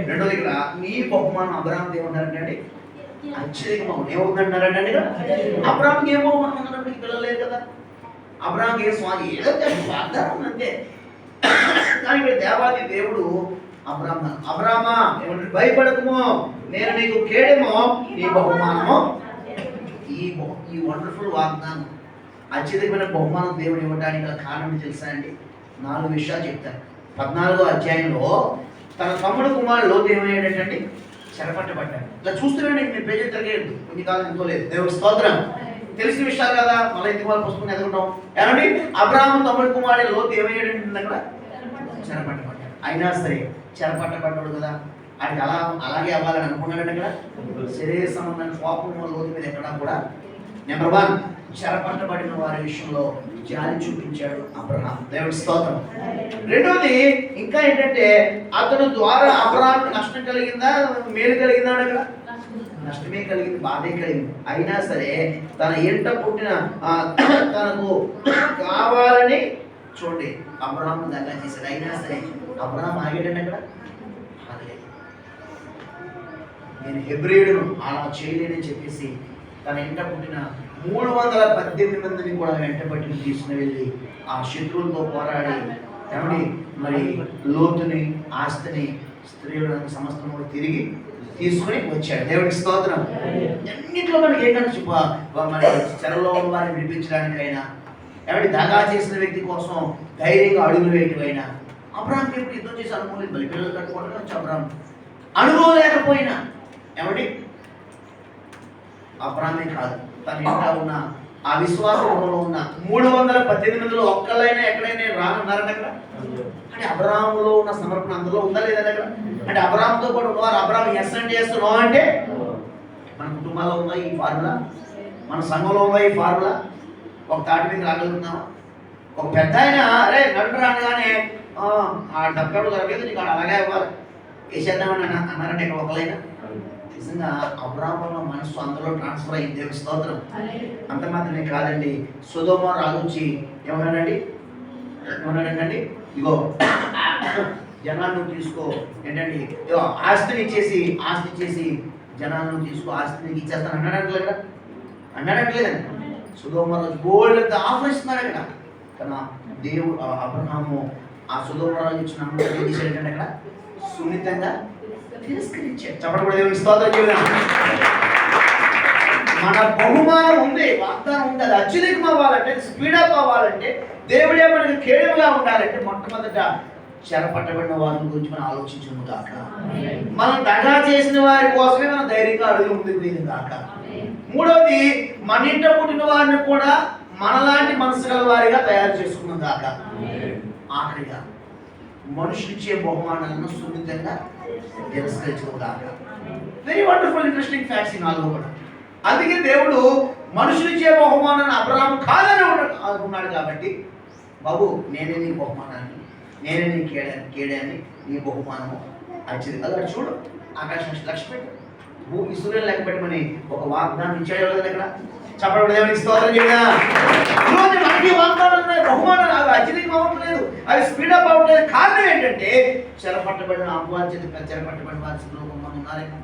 రెండో దగ్గర నీ బహుమానం అబ్రహాం ఏమన్నారంటే అత్యధికం ఏమవుతుందంటారంటే అబ్రహాంకి ఏ బహుమానం ఉందంటే పిల్లలు లేదు కదా, అబ్రహాంకి ఏ స్వామి ఏదో వాగ్దానం అంతే. కానీ ఇక్కడ దేవాది దేవుడు అబ్రామా ఏమంటే భయపడకము, నేను నీకు కేడేమో నీ బహుమానము. ఈ వండర్ఫుల్ వాగ్దానం అత్యధికమైన బహుమానం దేవుడు ఇవ్వడానికి కారణం తెలుసా అండి? 4 విషయాలు చెప్తారు. 14వ అధ్యాయంలో తన తమ్ముడు కుమారుడు లోతు ఏమయ్యాడంటే చెరపట్టబడ్డాడు. ఇలా చూస్తున్నాడు, మీరు పేజీ తిరగలేదు, కొన్ని కాలం ఎంతో లేదు. దేవుడి స్తోత్రం. తెలిసిన విషయాలు కదా, మళ్ళీ ఇంటికి వాళ్ళు పుస్తకం ఎదుగుతాం. ఏమండి అబ్రాహాము తమ్ముడు కుమారుడు లోతు ఏమయ్యాడంటే అక్కడ చెరపట్టబడ్డాడు. అయినా సరే చెరపట్టబడ్డాడు కదా, ఆయనకి అలాగే అవ్వాలని అనుకున్నాడు. అక్కడ శరీర సంబంధమైన కోపం లోతు మీద ఎక్కడా కూడా నెంబర్ 1 చెరపట్టబడిన వారి విషయంలో జాలి చూపించాడు అబ్రహాం. దేవుడి స్తోత్రం. రెండోది ఇంకా ఏంటంటే అతను ద్వారా అబ్రహాంకి నష్టం కలిగిందా మేలు కలిగిందా? అక్కడ నష్టమే కలిగింది, బాధే కలిగింది. అయినా సరే తన ఇంట పుట్టిన తనకు కావాలని చూడండి అబ్రహాం దగ్గర చేశాడు. అయినా సరే అబ్రహాం ఆగాడండి అక్కడ. నేను హెబ్రీయుడును అలా చేయలేనని చెప్పేసి తన ఇంట పుట్టిన 318 మందిని కూడా వెంటబట్టి తీసుకుని వెళ్ళి ఆ శత్రువులతో పోరాడి ఏమండి మరి లోతుని ఆస్తిని స్త్రీలను సమస్తము తిరిగి తీసుకుని వచ్చాడు. దేవుడికి స్తోత్రం. అన్నింటిలో మనకి ఏంటంటే మరి చెరలో ఉన్న వారిని విడిపించడానికైనా ఏమంటే దగా చేసిన వ్యక్తి కోసం ధైర్యంగా అడుగులు వేయటమైనా అబ్రహాంకి ఎప్పుడు యుద్ధం చేసి అనుకోలేదు. బలి పిల్లలు కట్టుకోవడం వచ్చి అబ్రహాం అనుభవం లేకపోయినా ఏమండి అబ్రహామే కాదు తన ఇంట్లో ఉన్న ఆ విశ్వాసంలో ఉన్న 318 మందిలో ఒక్కళ్ళైనా ఎక్కడైనా రానున్నారని అక్కడ. అంటే అబ్రహాములో ఉన్న సమర్పణ అందులో ఉందా లేదా అక్కడ? అంటే అబ్రహాంతో పాటు ఉన్నవారు అబ్రహాం ఎస్ అంటే చేస్తున్నాం అంటే మన కుటుంబాల్లో ఉందా ఈ ఫార్ములా? మన సంఘంలో ఉందా ఈ ఫార్ములా? ఒక తాటి మీద రాగలుగుతున్నావా? ఒక పెద్ద ఆయన అరే నడు రాగానే ఆ డబ్బు దొరకలేదు నీకు అలాగే ఇవ్వాలి వేసేద్దామని అన్నారంటే ఇక్కడ ఒకలైనా నిజంగా అబ్రాహాములో మనస్సు అందులో ట్రాన్స్ఫర్ అయింది. దేవుని స్తోత్రం. అంత మాత్రమే కాదండి, సొదొమ రాజుచి ఏమన్నాడండి ఇగో జనాలను తీసుకో ఏంటండి ఆస్తిని ఇచ్చేసి జనాలను తీసుకో ఆస్తిని ఇచ్చేస్తాను అన్నాడట్లేదండి. సొదొమ రాజు గోల్డ్ అంతా ఆఫర్ ఇస్తున్నారు అక్కడ. కానీ దేవుడు అబ్రహాము ఆ సొదొమ రాజు ఇచ్చిన ఏం చేశాడంటే అక్కడ సున్నితంగా తిరస్కరించాడు. చెప్పడం కూడా దేవుని స్తోత్రం. మన బహుమానం ఉంది, వాగ్దానం ఉంది, అది అత్యధికం అవ్వాలంటే స్పీడప్ అవ్వాలంటే దేవుడే మనకి కేడుగా ఉండాలంటే మొట్టమొదట చెరపట్టబడిన వారి గురించి మనం ఆలోచించము కాక. మనం దగా చేసిన వారి కోసమే మనం ధైర్యంగా అడుగు ముందుకు పోయింది కాక. మూడవది, మన ఇంట పుట్టిన వారిని కూడా మనలాంటి మనసు గల వారిగా తయారు చేసుకున్నాం కాక. ఆఖరిగా, మనుషులిచ్చే బహుమానాలను సున్నితంగా తిరస్కరించడం కాక. వెరీ వండర్ఫుల్ ఇంట్రెస్టింగ్ ఫ్యాక్ట్స్ ఈ నాలుగు కూడా. అందుకే దేవుడు మనుషులిచ్చే బహుమానాన్ని అబ్రహాము కాదని అనుకున్నాడు కాబట్టి, బాబు నేనే నీ బహుమానాన్ని, నేనే నీ కేడాన్ని, నీ బహుమానము అచ్చింది. అలా చూడు, ఆకాశం లక్ష్య పెట్టు, భూమి సూర్యుని లెక్క పెట్టమని ఒక వాగ్దానం ఇచ్చాడు కదా ఇక్కడ. చెప్పడం దేవునికి స్తోత్రం చేయగా. ఈరోజు మనకి వాగ్దానాలు ఉన్నాయి, బహుమానాలు, అవి అత్యధికం అవ్వట్లేదు, అవి స్పీడప్ అవ్వట్లేదు. కారణం ఏంటంటే చెరపట్టబడిన అపవాంఛిత చెరపట్టబడిన వారి బహుమానం ఉన్నారేమో.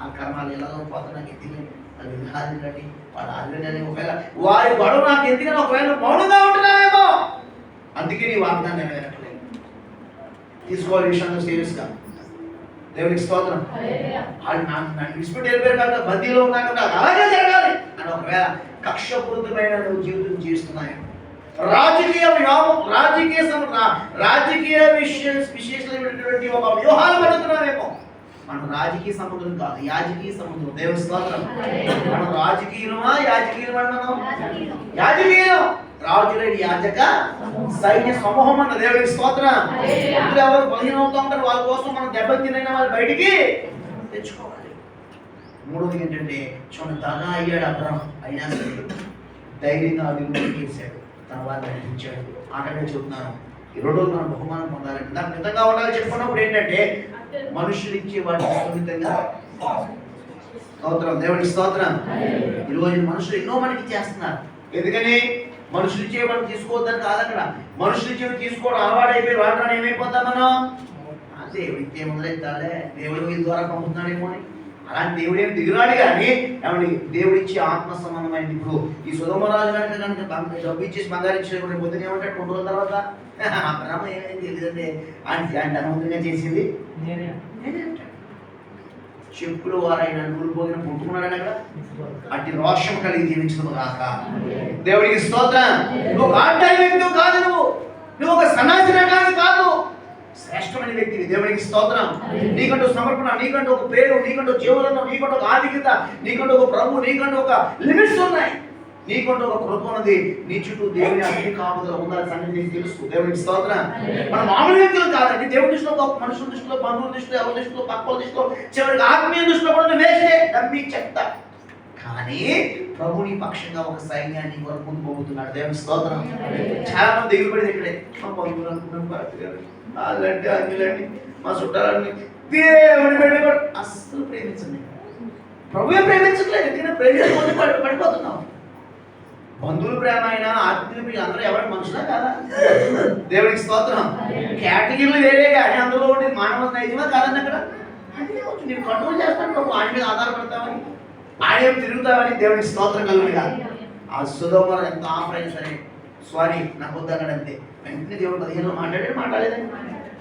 ఆ కర్మాలు ఎలాగో పోతే నాకు ఎత్తికండి, అది విధానండి, వాడు ఆల్రెడీ ఒకవేళ వారి గొడవ నాకు ఎందుకని ఒకవేళ మౌనంగా ఉంటున్నావేమో, అందుకే నీ వాగ్దానం నెరవేరట్లేదు. తీసుకోవాలి విషయంలో సీరియస్గా. దేవునికి స్తోత్రం. వాళ్ళు నన్ను విడిచిపెట్టి వెళ్ళిపోయారు కాక, బద్దీలో ఉన్నాక అలాగే జరగాలి అని ఒకవేళ కక్షపూరితమైన నువ్వు జీవితం జీవిస్తున్నాయి. రాజకీయ విశేషమైనటువంటి ఒక వ్యూహాలు పడుతున్నావేమో. మనం రాజకీయ సముద్రం కాదు, యాజకీయ సముద్రం. దేవుని స్తోత్రం. మనం రాజకీయమా యాజకీయం మనం యాజకీయం, రాజులేని యాజక సైన్య సమూహం అన్న. దేవునికి స్తోత్రం. ఎవరు బలహీనం అవుతూ ఉంటారు, వాళ్ళ కోసం మనం దెబ్బతినైన వాళ్ళు బయటికి తెచ్చుకోవాలి. మూడోది ఏంటంటే, చూడండి, దగా అయ్యాడు అబ్రహాం, అయినా సరే ధైర్యంగా అడుగులు చేశాడు, తన వారిని నడిపించాడు. ఆటగా చెబుతున్నాను, ఈ రెండోది మనం బహుమానం పొందాలంటే నాకు మితంగా ఉండాలని చెప్పుకున్నప్పుడు ఏంటంటే, మనుషులు ఇచ్చే వాటిని సున్నితంగా స్తోత్రం. దేవునికి స్తోత్రం. ఈరోజు మనుషులు ఎన్నో మనకి చేస్తున్నారు. ఎందుకని? మనుషులు ఇచ్చే మనం తీసుకోవద్దని కాదు అక్కడ. మనుషులు ఇచ్చేవి తీసుకోవడం అలవాటైపోయి వాడడం ఏమైపోతాం మనం? దేవుడు ఇచ్చే మొదలెత్తాలే, దేవుడు వీళ్ళ ద్వారా పంపుతున్నాడేమో అని. అలాంటి దేవుడు ఏమి దిగురాడు కానీ ఏమండి, దేవుడు ఇచ్చే ఆత్మ సంబంధమైంది. ఇప్పుడు ఈ సుధమరాజు కనుక డబ్బు ఇచ్చేసి బంగారు ఇచ్చేది పొద్దున ఏమంటాడు 2 రోజుల తర్వాత, అబ్రహాము ఏమైంది తెలియదండి, ఆయన అనుమతిగా చేసింది నేనే అంటాడు. చెప్పులు వారైన నూరు పోగిన పుట్టుకున్నాడని అక్కడ. అట్టి రోషం కలిగి జీవించడం కాక. దేవుడికి స్తోత్రం. నువ్వు ఆంటాయి వ్యక్తి కాదు, నువ్వు ఒక సన్నాసి రకాన్ని కాదు, శ్రేష్టమైన వ్యక్తివి. దేవుడికి స్తోత్రం. నీకంటూ సమర్పణ, నీకంటూ ఒక పేరు, నీకంటూ జీవనం, నీకంటూ ఒక ఆధిక్యత, నీకంటూ ఒక ప్రభు, నీకంటూ ఒక లిమిట్స్ ఉన్నాయి, నీకంటూ ఒక కృప ఉన్నది. నీ చుట్టూ దేవుని అన్ని కాపుదల ఉండాలి సంగతి నీకు తెలుసు. దేవుడికి స్తోత్రం. మన మామూలు వ్యక్తులు కాదండి. దేవుడి దృష్టిలో, మనుషుల దృష్టిలో, బంధువుల దృష్టిలో, ఎవరి దృష్టిలో, పక్కల దృష్టిలో, చివరికి ఆత్మీయ దృష్టిలో కూడా వేస్తే డబ్బి చెప్తా. కానీ ప్రభుని పక్షంగా ఒక సైన్యాన్ని కొరకు పోతున్నాడు. దేవుని స్తోత్రం. చాలా మంది దిగుబడి ఇక్కడే మా బంధువులు అనుకుంటున్నాం, అలాంటి అంజులండి, మా చుట్టాలని దేవుని బిడ్డ కూడా అస్సలు ప్రేమించండి. ప్రభువే ప్రేమించట్లేదు, ఎందుకంటే ప్రేమించకపోతే పడిపోతున్నాం. బంధువుల ప్రేమ అయినా ఆత్మీయులు అందరూ ఎవరి మనుషులా కాదా? దేవుడికి స్తోత్రం. కేటగిరీలు వేరే కానీ అందులో ఉండే మానవ నైజమా కాదండి అక్కడ. అదే వచ్చి నేను కంట్రోల్ చేస్తాను ప్రభు, ఆయన మీద ఆధారపడతామని, ఆయన తిరుగుతామని. దేవుడికి స్తోత్రం కలుగుగా. ఆ సుధోమర ఎంత ఆఫర్ అయినా సరే సారీ నాకు వద్దన్నాడంతే, వెంటనే దేవుడు 15లో మాట్లాడలేదండి.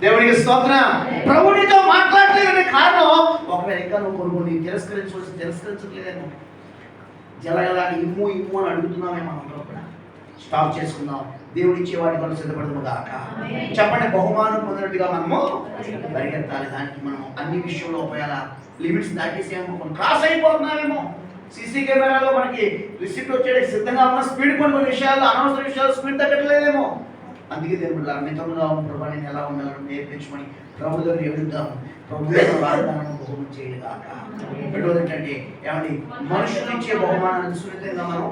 దేవుడికి స్తోత్రం. ప్రభుడితో మాట్లాడలేదనే కారణం ఒకవేళ ఇంకా నువ్వు కొనుక్కొని తిరస్కరించట్లేదేమో. జలగలాగా ఇమ్ము అని అడుగుతున్నామేమో. అందరూ కూడా స్టాప్ చేసుకుందాం. దేవుడు ఇచ్చే వాటి కొరకు సిద్ధపడదాము గాక. చెప్పండి, బహుమానం పొందినట్టుగా మనము పరిగెత్తాలి. దానికి మనం అన్ని విషయంలో ఒకవేళ లిమిట్స్ దాటేసేమో, కొన్ని క్రాస్ అయిపోతున్నామేమో. సీసీ కెమెరాలో మనకి రిసిప్ట్ వచ్చేది సిద్ధంగా ఉన్న స్పీడ్ కొన్ని విషయాలు, అనవసర విషయాలు స్పీడ్ తగ్గట్లేదేమో. అందుకే దేవుడు మితంగా ప్రభు నేను ఎలా ఉండాలని నేర్పించమని ప్రభు దగ్గర ఎదుగుతాము. ప్రభు వాగ్దానం బహుమతి చేయగాక. రెండోది ఏంటంటే, ఏమండి, మనుషులు ఇచ్చే బహుమానాన్ని సున్నితంగా మనం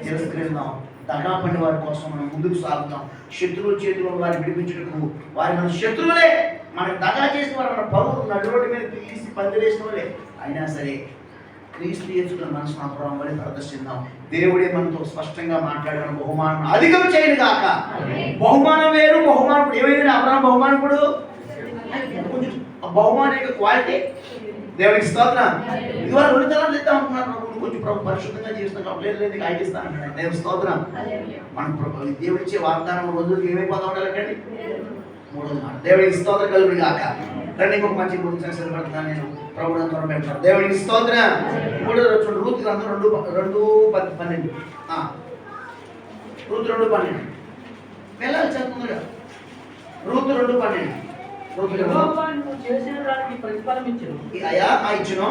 తిరస్కరిద్దాం. దగా పని వారి కోసం మనం ముందుకు సాగుతాం. శత్రువుల చేతిలో వారిని విడిపించుటకు, వారి మన శత్రువులే, మనకు దగా చేసిన వారు, మన పరువు నడు రోడ్డు మీద తీసి పందిరేసిన వాళ్ళే అయినా సరే క్రీస్తు యేసుకున్న మనసు అబ్రహాము వలె ప్రదర్శిద్దాం. దేవుడే మనతో స్పష్టంగా మాట్లాడిన బహుమానం అధికం చేయను గాక. బహుమానం వేరు, బహుమానం ఏమైంది? అబ్రహాము బహుమానప్పుడు బహుమానం యొక్క క్వాలిటీ. దేవుడికి స్తోత్రం. ఇదివరకు 2 తలాలు ఇద్దాం అనుకున్నాను, కొంచెం ప్రభు పరిశుద్ధంగా చేస్తున్నాం, లేదు కాగిస్తాను అంటున్నాడు. దేవుడి స్తోత్రం. మన దేవుడిచ్చే వాగ్దానం రోజులకి ఏమైపోతా ఉండాలండి? 3వ మాట. దేవుడికి స్తోత్రం కలుగును గాక. రండి, ఇంకొక మంచి గురించి సిద్ధపడుతున్నాను నేను. ప్రభుత్వం త్వర పెడతాను. దేవుడికి స్తోత్రం. 3వ రోజు రూతు గ్రంథం 2:12. రూతు 2:12 వెళ్ళాలి చదువుతుందిగా. రూతు 2:12 యెహోవా నువ్వు చేసిన దానికి ప్రతిఫలం ఇచ్చును. అయ్యా ఇచ్చును.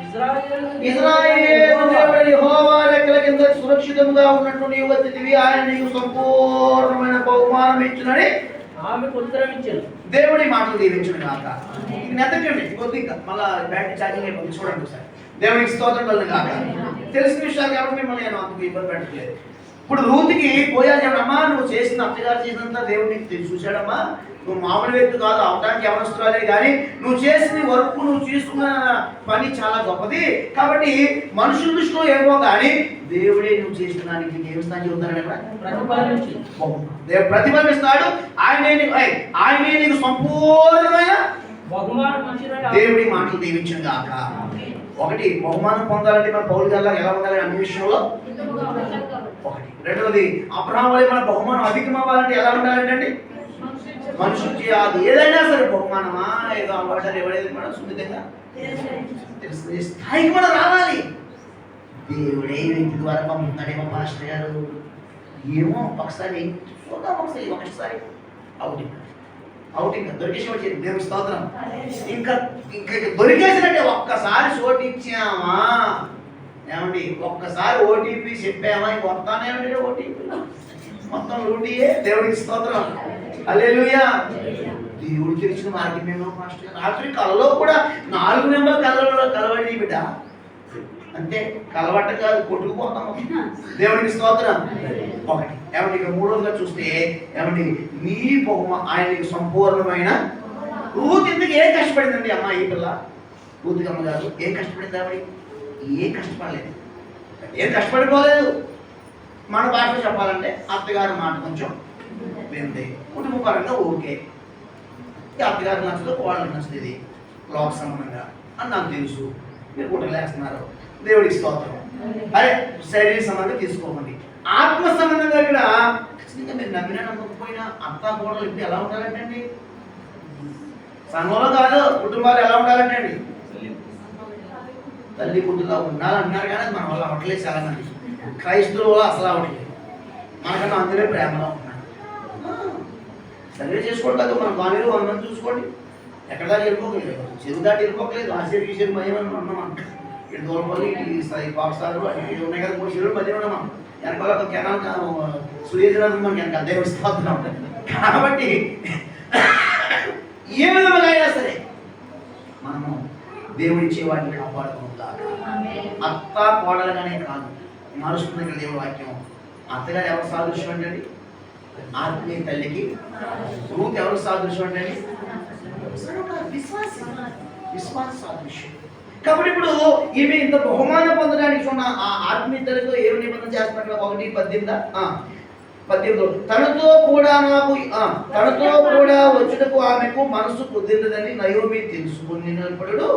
ఇశ్రాయేలు ఇశ్రాయేలు దేవుడు యెహోవా రెక్కల కింద సురక్షితంగా ఉన్నట్టు నీవు వచ్చితివి, ఆయన నీకు సంపూర్ణమైన బహుమానం ఇచ్చునని ఆమెకు ఉత్తరం ఇచ్చాను. దేవుడి మాటలు దీవించును గాక. ఇది నెత్తకండి కొద్దిగా మళ్ళా బ్యాటరీ ఛార్జింగ్ అయిపోతుంది, చూడండి ఒకసారి. దేవునికి స్తోత్రం కలుగును గాక. తెలిసిన విషయాలు కాబట్టి మిమ్మల్ని నేను అంతకు ఇబ్బంది పెట్టలేదు. ఇప్పుడు రూతుకి పోయాలి చెప్పడమ్మా, నువ్వు చేసిన అత్తగారు చేసినంత దేవుడు నీకు చూశాడమ్మా, నువ్వు మామూలు వ్యక్తి కాదు, అవడానికి ఎవరొస్తున్నారే కానీ నువ్వు చేసిన వర్క్, నువ్వు చేసుకున్న పని చాలా గొప్పది. కాబట్టి మనుషుల దృష్టిలో ఏమో కానీ దేవుడే నువ్వు చేసిన దానికి దేవస్థానం చెబుతాడు కదా, దేవుడు ప్రతిఫలిస్తాడు. ఆయనే నీకు సంపూర్ణమైన బహుమానం ఇచ్చినని దేవుడి మాటలు దీవించను గాక. ఒకటి, బహుమానం పొందాలంటే మన పౌలు గారు ఎలా ఉండాలి అన్ని విషయంలో ఒకటి. రెండవది, అబ్రహాము వలె మన బహుమానం అధికం అవ్వాలంటే ఎలా ఉండాలంటే అండి, మనుషులు అది ఏదైనా సరే బహుమానమా ఏదో అవ్వడం ఎవడేది మనం సున్నితంగా తెలుసుకునే స్థాయికి మనం రావాలి. దేవుడే వ్యక్తి ద్వారా పంపుతాడేమో పాస్టర్ గారు, ఏమో ఒకసారి చూద్దాం, ఒకసారి అవుటింగ్ దొరికేసి వచ్చేది. దేవుని స్తోత్రం. ఇంకా ఇంకా దొరికేసినట్టే ఒక్కసారి చోటు ఇచ్చామా ఏమండి, ఒక్కసారి ఓటీపీ చెప్పామా, ఇంక వస్తానేమండి ఓటీపీ మొత్తం లూటీయే. దేవుడికి స్తోత్రం. హల్లెలూయా. దేవుడు తెలిసిన మార్గం మేము పాస్టర్ రాత్రి కలలో కూడా 4 నెంబర్లు కలవండి బిడ్డ, అంతే కలవట్ట కాదు, కొట్టుకుపోతాము. దేవుడికి స్తోత్రం. ఒకటి ఏమండి, ఇక మూడోదిగా చూస్తే ఏమండి, నీ ఆయనకి సంపూర్ణమైన రూతు. ఎందుకు ఏం కష్టపడిందండి అమ్మ ఈ పిల్ల రూతు అమ్మ గారు? ఏం కష్టపడింది ఆవిడ? ఏం కష్టపడలేదు, ఏం కష్టపడిపోలేదు. మన భాషలో చెప్పాలంటే అత్తగారి మాట కొంచెం వింది, కుటుంబ పరంగా ఓకే, అత్తగారికి నచ్చదు, కోళ్ళకి నచ్చుతుంది, లోక సంబంధంగా అని నాకు తెలుసు. మీరు కుట్టలేస్తున్నారు, దేవుడికి స్తోత్రం. అరే శరీర సంబంధం తీసుకోకండి, ఆత్మ సంబంధంగా ఇక్కడ ఖచ్చితంగా మీరు నమ్మినా నమ్మకపోయినా అత్త కోడలు ఇప్పుడు ఎలా ఉండాలంటే అండి, సంఘంలో కాదు కుటుంబాలు ఎలా ఉండాలంటే అండి, తల్లి కూతురులా ఉండాలన్నారు కానీ మన వల్ల అవ్వట్లేదు. చాలా మంది క్రైస్తవుల వల్ల అసలు అవ్వట్లేదు, మనకన్నా అందరూ ప్రేమలో ఉన్నారు. సర్వే చేసుకోండి కదా, మన బాణీలు 100 మంది చూసుకోండి, ఎక్కడ దాకా వెళ్ళిపోకలేదు, చెరువు దాటి వెళ్ళిపోకలేదు. ఆశ్చర్య విషయం భయం అని ఉన్నాం, ఇటు దూరపల్లి ఇటు పాఠశాలలు అటు ఉన్నాయి కదా, 3 చెరువులు మధ్య ఉన్నాం. వెనకాల ఒక కెనాల్ సూర్యజనాథం మనకి వెనక అదే వస్తున్నాం. కాబట్టి ఏ విధంగా అయినా సరే మనము దేవుడిచ్చే వాటిని కాపాడుకుంటాం. అత్త కోడలుగానే కాదు, మారుస్తుంది ఇక్కడ దేవుడి వాక్యం. అత్తగారు ఎవరు సాదృశ్యం అంటే ఆత్మీయ తల్లికి, రూతు ఎవరు సాదృశ్యం అంటే విశ్వాస సాదృశ్యం. కాబట్టి ఇప్పుడు ఈమె ఇంత బహుమానం పొందడానికి ఉన్న ఆ ఆత్మీయతలతో ఏమి నిబంధన చేస్తున్నట్లు 1:18 తనతో కూడా వచ్చుటకు ఆమెకు మనసు కుదిరదని నయోమి తెలుసుకున్నప్పుడు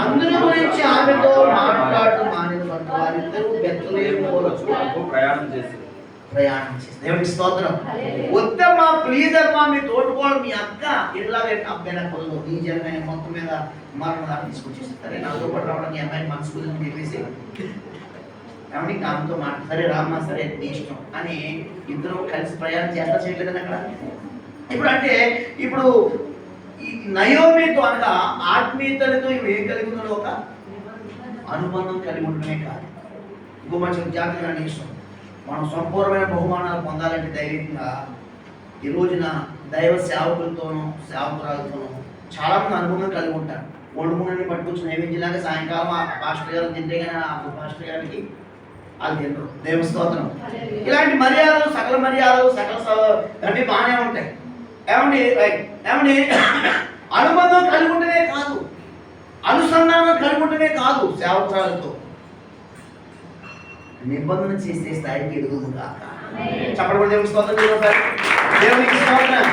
అందరి గురించి ఆమెతో మాట్లాడుతూ మానేది వారిద్దరూ బెత్లెహేముకు ప్రయాణం చేసి దేవునికి స్తోత్రం. వద్దమ్మా ప్లీజ్ అమ్మా, మీ తోటకోళ్ళు మీ అక్క ఇలాగే అబ్బాయి కొలు నీ జనమైన మొత్తం మీద మరణ తీసుకొచ్చేస్తారే, నాతో పాటు రావడానికి అమ్మాయిని మనసు కుదిరని చెప్పేసి ఏమంటే ఆమెతో మాట సరే రామ్మా సరే నీ ఇష్టం అని ఇద్దరు కలిసి ప్రయాణం చేస్తా చేయలేదని అక్కడ. ఇప్పుడు అంటే ఇప్పుడు ఈ నయోమితో అనగా ఆత్మీయతలతో ఇవి ఏం కలిగి ఉన్నది, ఒక అనుబంధం కలిగి ఉండటమే కాదు. ఇంకో మంచి జాగ్రత్తగా ఇష్టం, మనం సంపూర్ణమైన బహుమానాలు పొందాలంటే ధైర్యంగా ఈ రోజున దైవ సేవకులతోనూ సేవకురాలతోనూ చాలా మంది అనుబంధం కలిగి ఉంటారు. వండుకుని పట్టుకొచ్చి నైవేద్యంలాగా సాయంకాలం ఆ పాస్టర్ గారు తింటే కానీ ఆ పాస్టర్ గారికి వాళ్ళు తింటారు. దేవుని స్తోత్రం. ఇలాంటి మర్యాదలు సకల అన్నీ బాగానే ఉంటాయి. ఏమండి అనుబంధం కలిగి ఉంటేనే కాదు, అనుసంధానం కలిగి ఉంటేనే కాదు, సేవకురాలతో నిబంధన చేసే స్థాయికి ఎదుగుదు కాక. చెప్పడం దేవునికి స్తోత్రం. దేవునికి స్తోత్రం,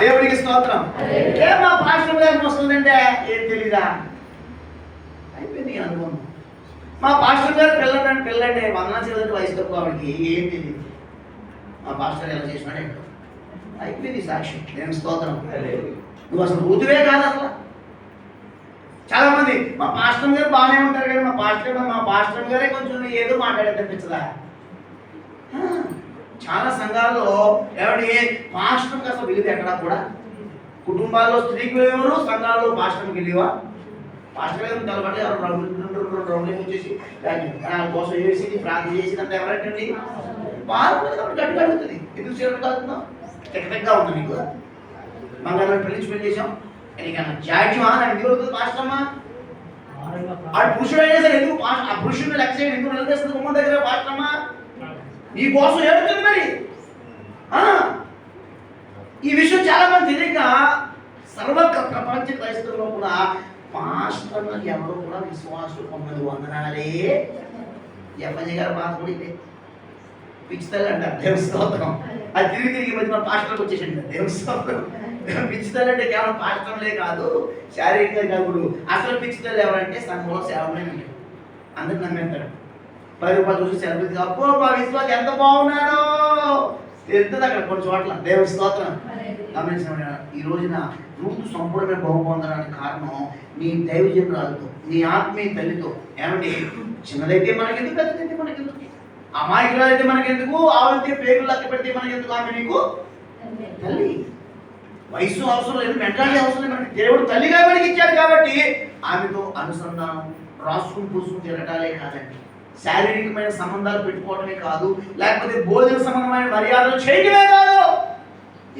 దేవునికి స్తోత్రం. ఏం మా పాస్టర్ గారికి వస్తుందంటే ఏం తెలీదా, అయిపోయింది అనుభవం. మా పాస్టర్ గారు పిల్లండి వందనా చేయాలంటే వయసు తక్కువ ఆవిడకి ఏం తెలియదు, మా పాస్టర్ ఎలా చేసినాడు ఏంటో అయిపోయింది సాక్ష్యం. దేవునికి స్తోత్రం. నువ్వు అసలు ఋతువే కాదు అసలు. చాలా మంది మా పాస్టర్ గారు బాగానే ఉంటారు కానీ మా పాస్టర్ గారే కొంచెం ఏదో మాట్లాడేదనిపించదా. చాలా సంఘాల్లో ఏమంటే పాస్టర్కి అసలు విలువ ఎక్కడా కూడా కుటుంబాల్లో స్త్రీకి ఎవరు, సంఘాల్లో పాస్టర్కి వెళ్ళేవా? పాస్టర్ గారు నిలబడి రౌండ్ వచ్చేసి దాని కోసం ఏసి ప్రార్థన చేసినంత ఎవరంటండి బాగా గట్టి అడుగుతుంది. ఎందుకు చేయడం కాదుతున్నావు తెగగా ఉంటుంది నీకు. మంగళవారం పెళ్లి చేసాం నీకన్నా జాడ్యమా నాకు ఎందుకు అడుగుతుంది పాస్టమ్మా? ఆ పురుషుడు అయినా సరే ఎందుకు ఆ పురుషుడిని లెక్క చేయడం ఎందుకు నిలదీస్తుంది గుమ్మ దగ్గర పాస్టమ్మా? నీ కోసం ఏడుతుంది మరి. ఈ విషయం చాలా మంది తెలియక సర్వ ప్రపంచ క్రైస్తవుల్లో కూడా పాస్టర్లకు ఎవరు కూడా విశ్వాసులు 9 వందనాలే. ఎఫ్ఎన్జీ గారు బాధపడితే పిచ్చితల్లి అంటారు దేవుని స్తోత్రం. అది తిరిగి మధ్య పాస్టర్లకు వచ్చేసండి దేవుని స్తోత్రం. పిచ్చితల్లి అంటే కేవలం పాస్టర్లే కాదు, శారీరకంగా కాదు. అసలు పిచ్చితల్లి ఎవరంటే సంఘంలో సేవకులే అంటారు. అందరికి నమ్మేస్తాడు. 10 రూపాయలు చూసి సెలబ్రిటీ అబ్బో మా విశ్వాసం ఎంత బాగున్నాడో తెలుస్తుంది అక్కడ కొన్ని చోట్ల దేవుని స్తోత్రం. గమనించిన ఈ రోజున రూతు సంపూర్ణమైన బహు పొందడానికి కారణం నీ దైవజనురాలతో, నీ ఆత్మీయ తల్లితో. ఏమంటే చిన్నదైతే మనకెందుకు, పెద్దదైతే మనకెందుకు, అమాయకురాలైతే మనకెందుకు, ఆవితే పేగులు లెక్క పెడితే మనకెందుకు, ఆమె నీకు తల్లి. వయసు అవసరం లేదు, మెంటాలిటీ అవసరం లేదు, మనకి దేవుడు తల్లిగా మనకి ఇచ్చాడు కాబట్టి ఆమెతో అనుసంధానం రాసుకుని పూసుకుని తిరగటాలే కాదండి, శారీరకమైన సంబంధాలు పెట్టుకోవడమే కాదు, లేకపోతే భోజన సంబంధమైన మర్యాదలు చేయడమే కాదు.